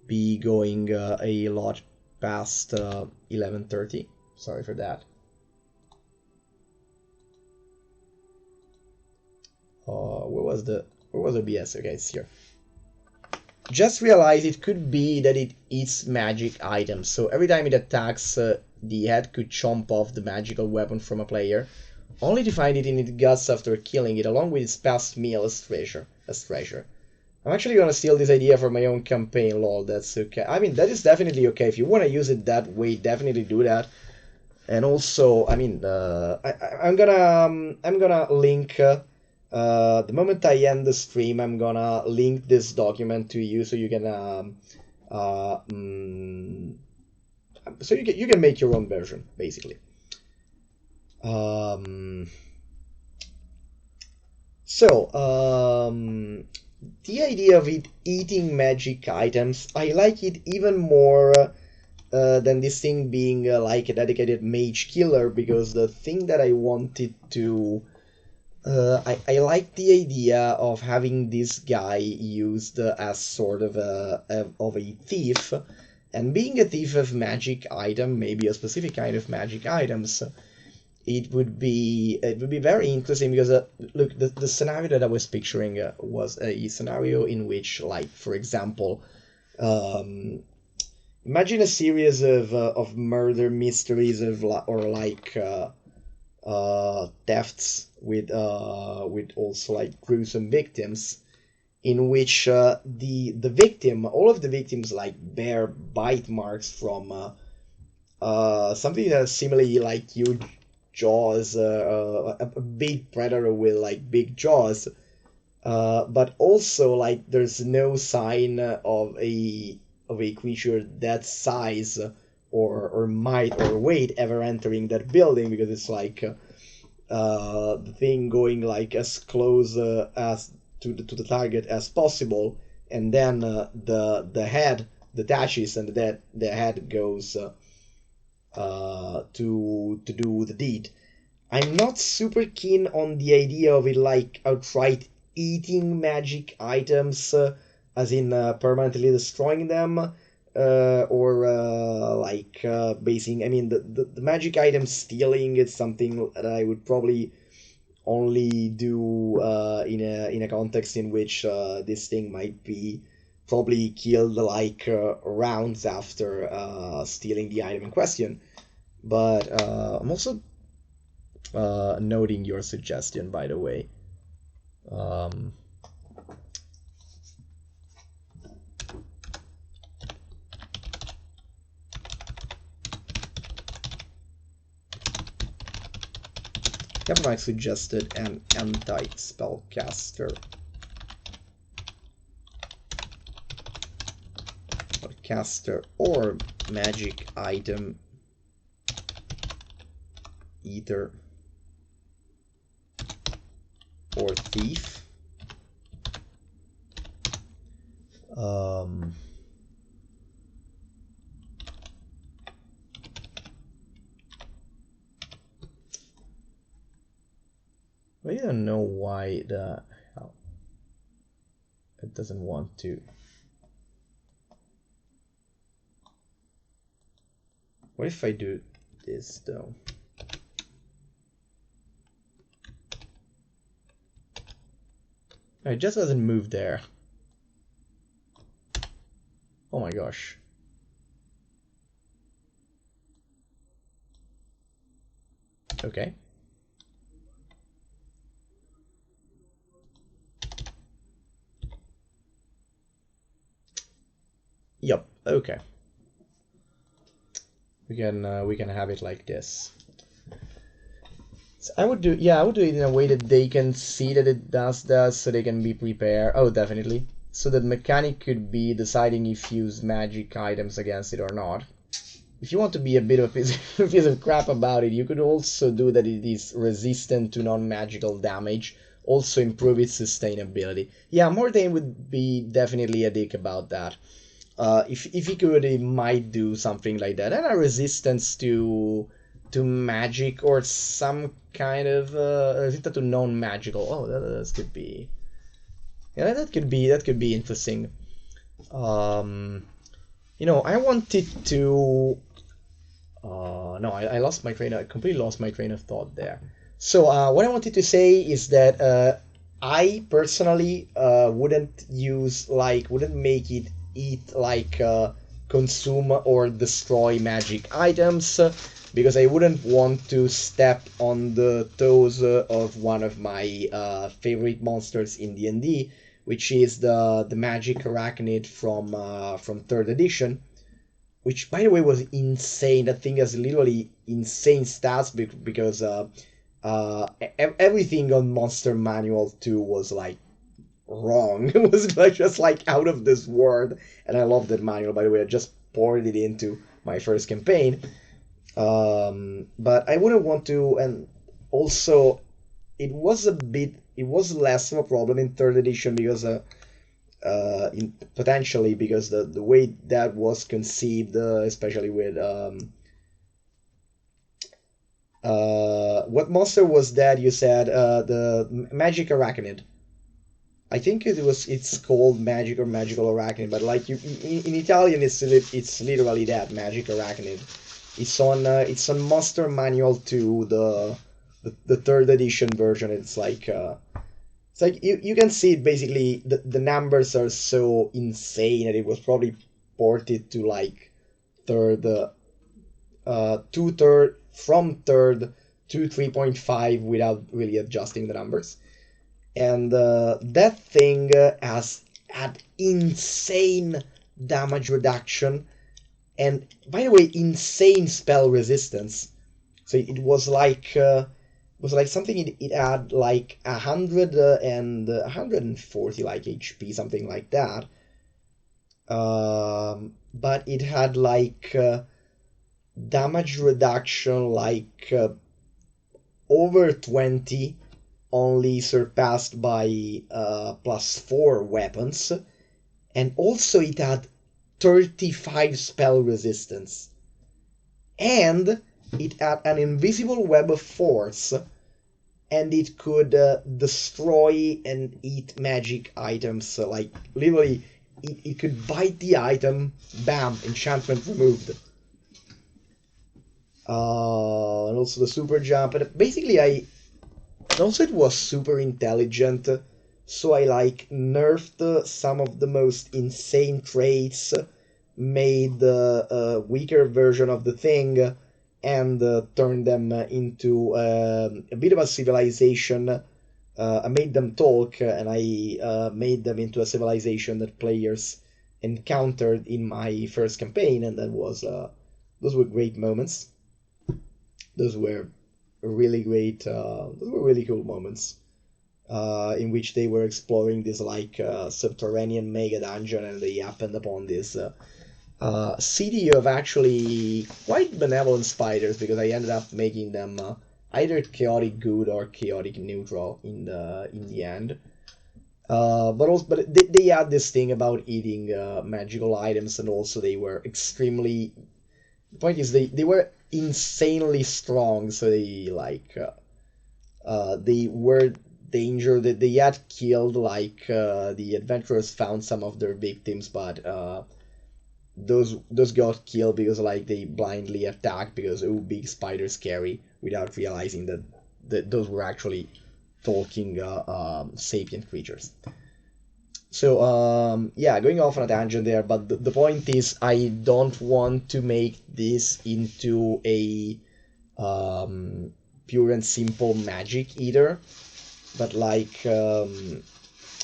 be going a lot past 11:30. Sorry for that. Where was the BS? Okay, it's here. Just realize it could be that it eats magic items, so every time it attacks, the head could chomp off the magical weapon from a player, only to find it in its guts after killing it, along with its past meal as treasure. I'm actually gonna steal this idea for my own campaign, lol, that's okay. I mean, that is definitely okay. If you want to use it that way, definitely do that. And also, I mean, I'm gonna link... the moment I end the stream, I'm gonna link this document to you, so you can you can make your own version, basically. The idea of it eating magic items, I like it even more than this thing being like a dedicated mage killer, because the thing that I wanted to I like the idea of having this guy used as sort of a thief, and being a thief of magic item, maybe a specific kind of magic items. It would be very interesting, because look, the scenario that I was picturing was a scenario in which, like, for example, imagine a series of murder mysteries or like thefts with also like gruesome victims, in which the victim, all of the victims, like, bear bite marks from something that's similarly like huge jaws, a big predator with like big jaws, but also like there's no sign of a creature that size or might or weight ever entering that building, because it's like the thing going like as close as to the target as possible, and then the head detaches, and the head goes to do the deed. I'm not super keen on the idea of it like outright eating magic items, as in permanently destroying them, or basing. I mean, the magic item stealing is something that I would probably only do in a context in which this thing might be probably killed like rounds after stealing the item in question. But I'm also noting your suggestion, by the way. Captain suggested an anti-spellcaster. Caster or magic item, either, or thief. I don't know why it doesn't want to. What if I do this though? It just doesn't move there. Oh my gosh. Okay. Yep, okay. We can have it like this. So I would do it in a way that they can see that it does that, so they can be prepared. Oh, definitely. So the mechanic could be deciding if you use magic items against it or not. If you want to be a bit of a piece of crap about it, you could also do that it is resistant to non-magical damage, also improve its sustainability. Yeah, Mortain would be definitely a dick about that. If he could, he might do something like that. And a resistance to magic or some kind of resistance to non-magical. Oh, that could be. Yeah, that could be interesting. You know, I wanted to. No, I lost my train. I completely lost my train of thought there. So what I wanted to say is that I personally wouldn't make it eat like consume or destroy magic items because I wouldn't want to step on the toes of one of my favorite monsters in D&D, which is the magic arachnid from third edition, which by the way was insane. That thing has literally insane stats because everything on Monster Manual 2 was like wrong. It was like, just like out of this world, and I love that manual. By the way, I just poured it into my first campaign. But I wouldn't want to, and also it was less of a problem in third edition because potentially because the way that was conceived, especially with what monster was that you said, the magic arachnid. I think it's called magic or magical arachnid, but like in Italian it's literally that magic arachnid. It's on Monster Manual 2, the third edition version. It's like you can see it basically. The numbers are so insane that it was probably ported to like third, from third to 3.5 without really adjusting the numbers. And that thing had insane damage reduction, and by the way, insane spell resistance. So it was like something. It had like 100 and 140 like HP, something like that. But it had like damage reduction like over 20, only surpassed by +4 weapons, and also it had 35 spell resistance, and it had an invisible web of force, and it could destroy and eat magic items. Like literally, it could bite the item, bam, enchantment removed. And also the super jump, and basically also it was super intelligent, so I like nerfed some of the most insane traits, made the weaker version of the thing, and turned them into a bit of a civilization. I made them talk, and I made them into a civilization that players encountered in my first campaign, and that was those were great moments. Those were really great. Those were really cool moments. In which they were exploring this like subterranean mega dungeon, and they happened upon this city of actually quite benevolent spiders, because I ended up making them either chaotic good or chaotic neutral in the end. But they had this thing about eating magical items, and also they were extremely. The point is they were insanely strong, so they were danger that they had killed the adventurers found some of their victims, but those got killed because like they blindly attacked because oh, big spiders scary, without realizing that those were actually talking sapient creatures. So yeah, going off on a tangent there, but the point is I don't want to make this into a pure and simple magic either, but like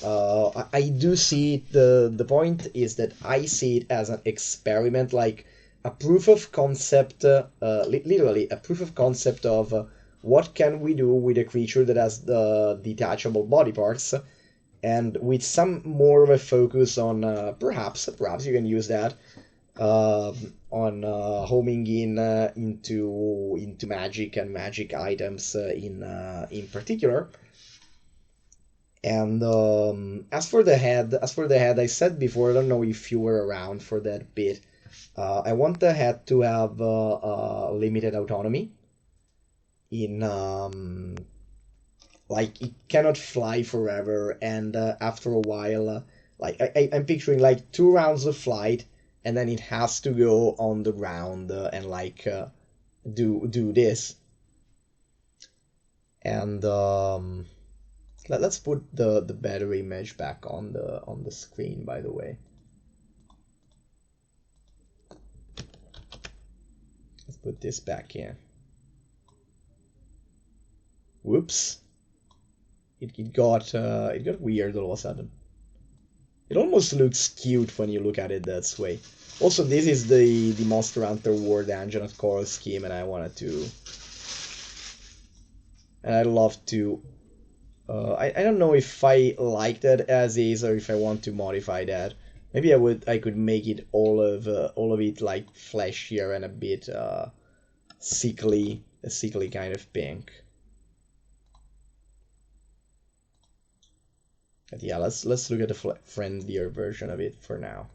I do see it, the point is that I see it as an experiment, like a proof of concept, literally a proof of concept of what can we do with a creature that has the detachable body parts, and with some more of a focus on perhaps you can use that uh, on homing in into magic and magic items in particular. And as for the head, I said before, I don't know if you were around for that bit. I want the head to have limited autonomy. In like it cannot fly forever, and after a while, like I'm picturing like 2 rounds of flight, and then it has to go on the ground and like do this. And let's put the better image back on the screen, by the way. Let's put this back in. Whoops. It got weird all of a sudden. It almost looks cute when you look at it that way. Also, this is the Monster Hunter World Engine of Coral Scheme, and I'd love to. I don't know if I like that as is or if I want to modify that. Maybe I could make it all of it like fleshier and a bit sickly, a sickly kind of pink. But yeah, let's look at the friendlier version of it for now.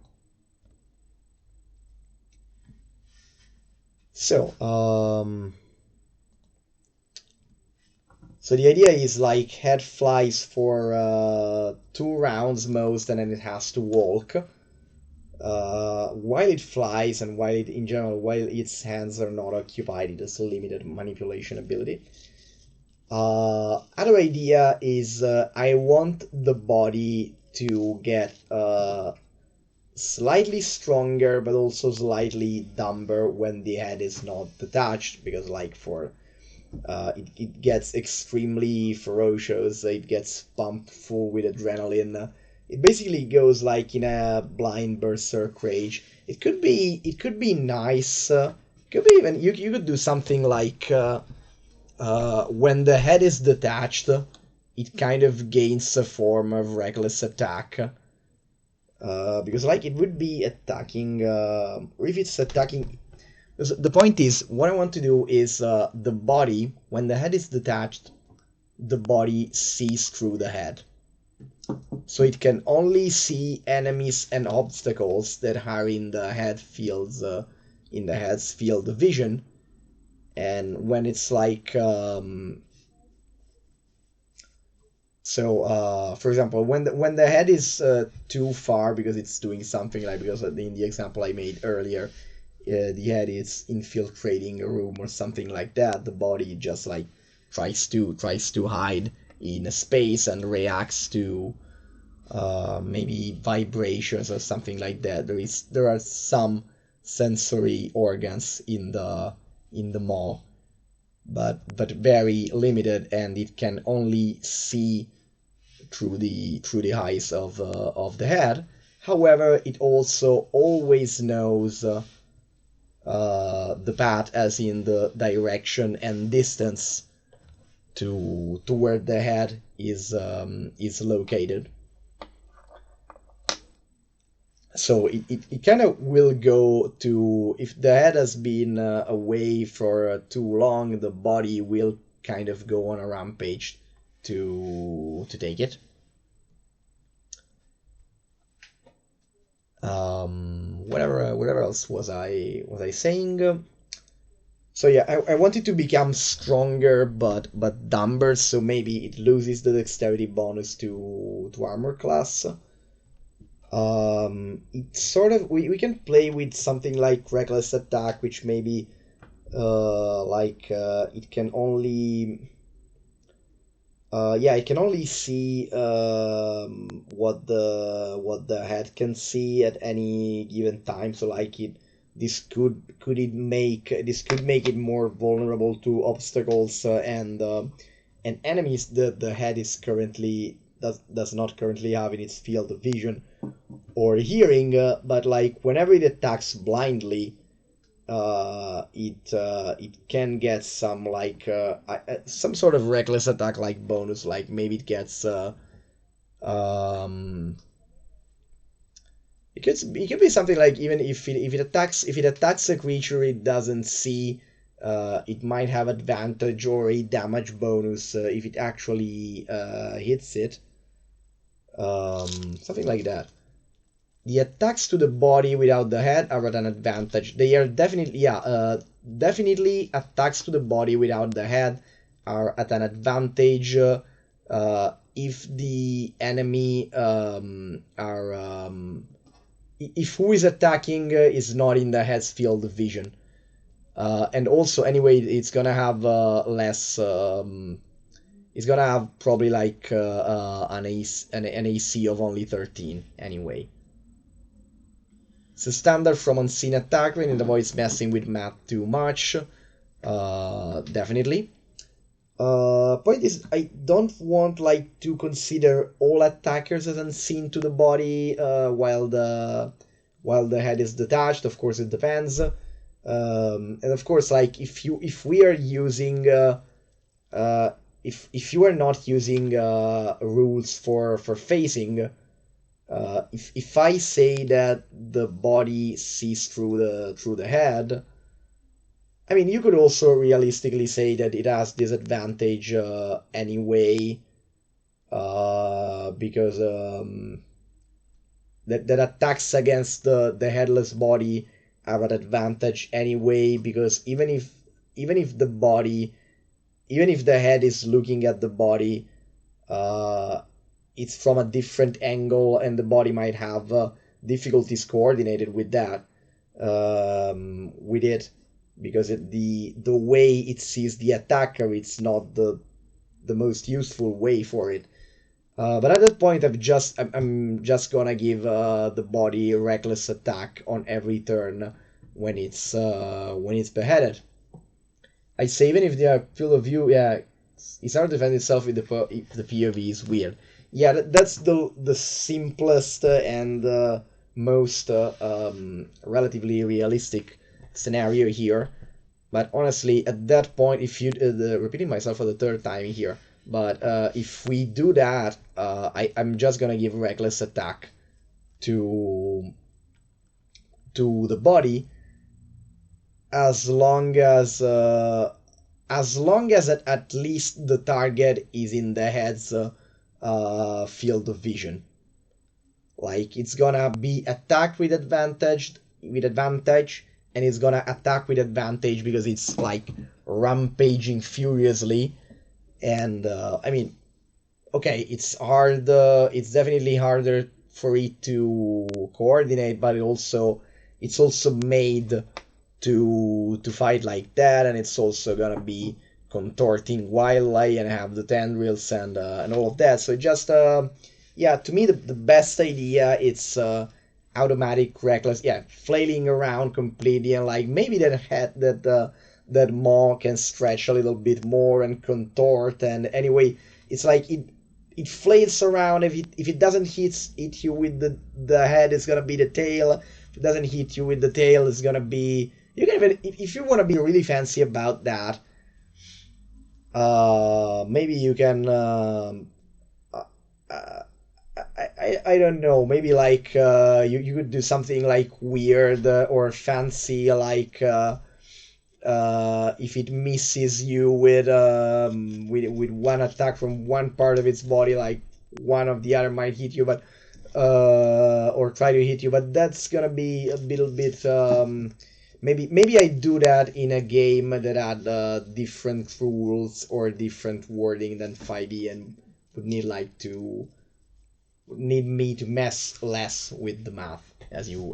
So so the idea is like head flies for 2 rounds most, and then it has to walk. While it flies and in general, while its hands are not occupied, it has limited manipulation ability. Other idea is I want the body to get slightly stronger, but also slightly dumber when the head is not detached, because like for it gets extremely ferocious, it gets pumped full with adrenaline. It basically goes like in a blind berserk rage. It could be nice. Could be even you could do something like when the head is detached, it kind of gains a form of reckless attack. Because like it would be attacking, or if it's attacking. The point is, what I want to do is the body, when the head is detached, the body sees through the head. So it can only see enemies and obstacles that are in the head's field of vision. And when it's like for example, when the head is too far because it's doing something, like because in the example I made earlier, the head is infiltrating a room or something like that, the body just like tries to hide in a space and reacts to maybe vibrations or something like that. There are some sensory organs in the maw, but very limited, and it can only see through the eyes of the head. However, it also always knows the path, as in the direction and distance to where the head is located. So it kind of will go to, if the head has been away for too long, the body will kind of go on a rampage to take it. Whatever else was I saying? So yeah, I want it to become stronger but dumber, so maybe it loses the dexterity bonus to armor class. It's sort of, we can play with something like reckless attack, which maybe it can only it can only see what the head can see at any given time. So like this could make it more vulnerable to obstacles and enemies that the head is currently does not currently have in its field of vision or hearing, but like whenever it attacks blindly, it can get some like some sort of reckless attack like bonus, like maybe it gets it could be something like, even if it attacks a creature it doesn't see, it might have advantage or a damage bonus if it actually hits it, something like that. The attacks to the body without the head are at an advantage. They are definitely, definitely attacks to the body without the head are at an advantage if the enemy if who is attacking is not in the head's field of vision. And also, anyway, it's gonna have less. It's gonna have probably like an AC of only 13 anyway. It's a standard from unseen attack when it avoids messing with math too much. Definitely. Point is, I don't want like to consider all attackers as unseen to the body while the head is detached. Of course, it depends. And of course, like if we are using if you are not using rules for facing. If I say that the body sees through the head, I mean, you could also realistically say that it has disadvantage anyway, because that attacks against the headless body are at advantage anyway, because even if the head is looking at the body, it's from a different angle and the body might have difficulties coordinated with that, with it, because the way it sees the attacker, it's not the most useful way for it. But at that point, I'm just gonna give the body a reckless attack on every turn when it's beheaded. I say even if they are field of view, yeah, it's hard to defend itself if the POV is weird. Yeah, that's the simplest and most relatively realistic scenario here. But honestly, at that point, if you repeating myself for the third time here, but if we do that, I'm just gonna give reckless attack to the body, as long as at least the target is in the head's field of vision. Like, it's gonna be attacked with advantage, and it's gonna attack with advantage because it's like rampaging furiously. And I mean, okay, it's hard. It's definitely harder for it to coordinate, but it's also made to fight like that, and it's also gonna be contorting wildly and have the tendrils and all of that. So just yeah, to me the best idea, it's automatic reckless, yeah, flailing around completely, and like maybe that head that maw can stretch a little bit more and contort, and anyway, it's like it flails around. If it doesn't hit you with the head, it's gonna be the tail. If it doesn't hit you with the tail, it's gonna be, you can even, if you want to be really fancy about that, Maybe you can uh, uh, I don't know, maybe like you could do something like weird or fancy, like if it misses you with one attack from one part of its body, like one of the other might hit you, but or try to hit you, but that's gonna be a little bit maybe I do that in a game that had different rules or different wording than 5e, and would need like to need me to mess less with the math, as you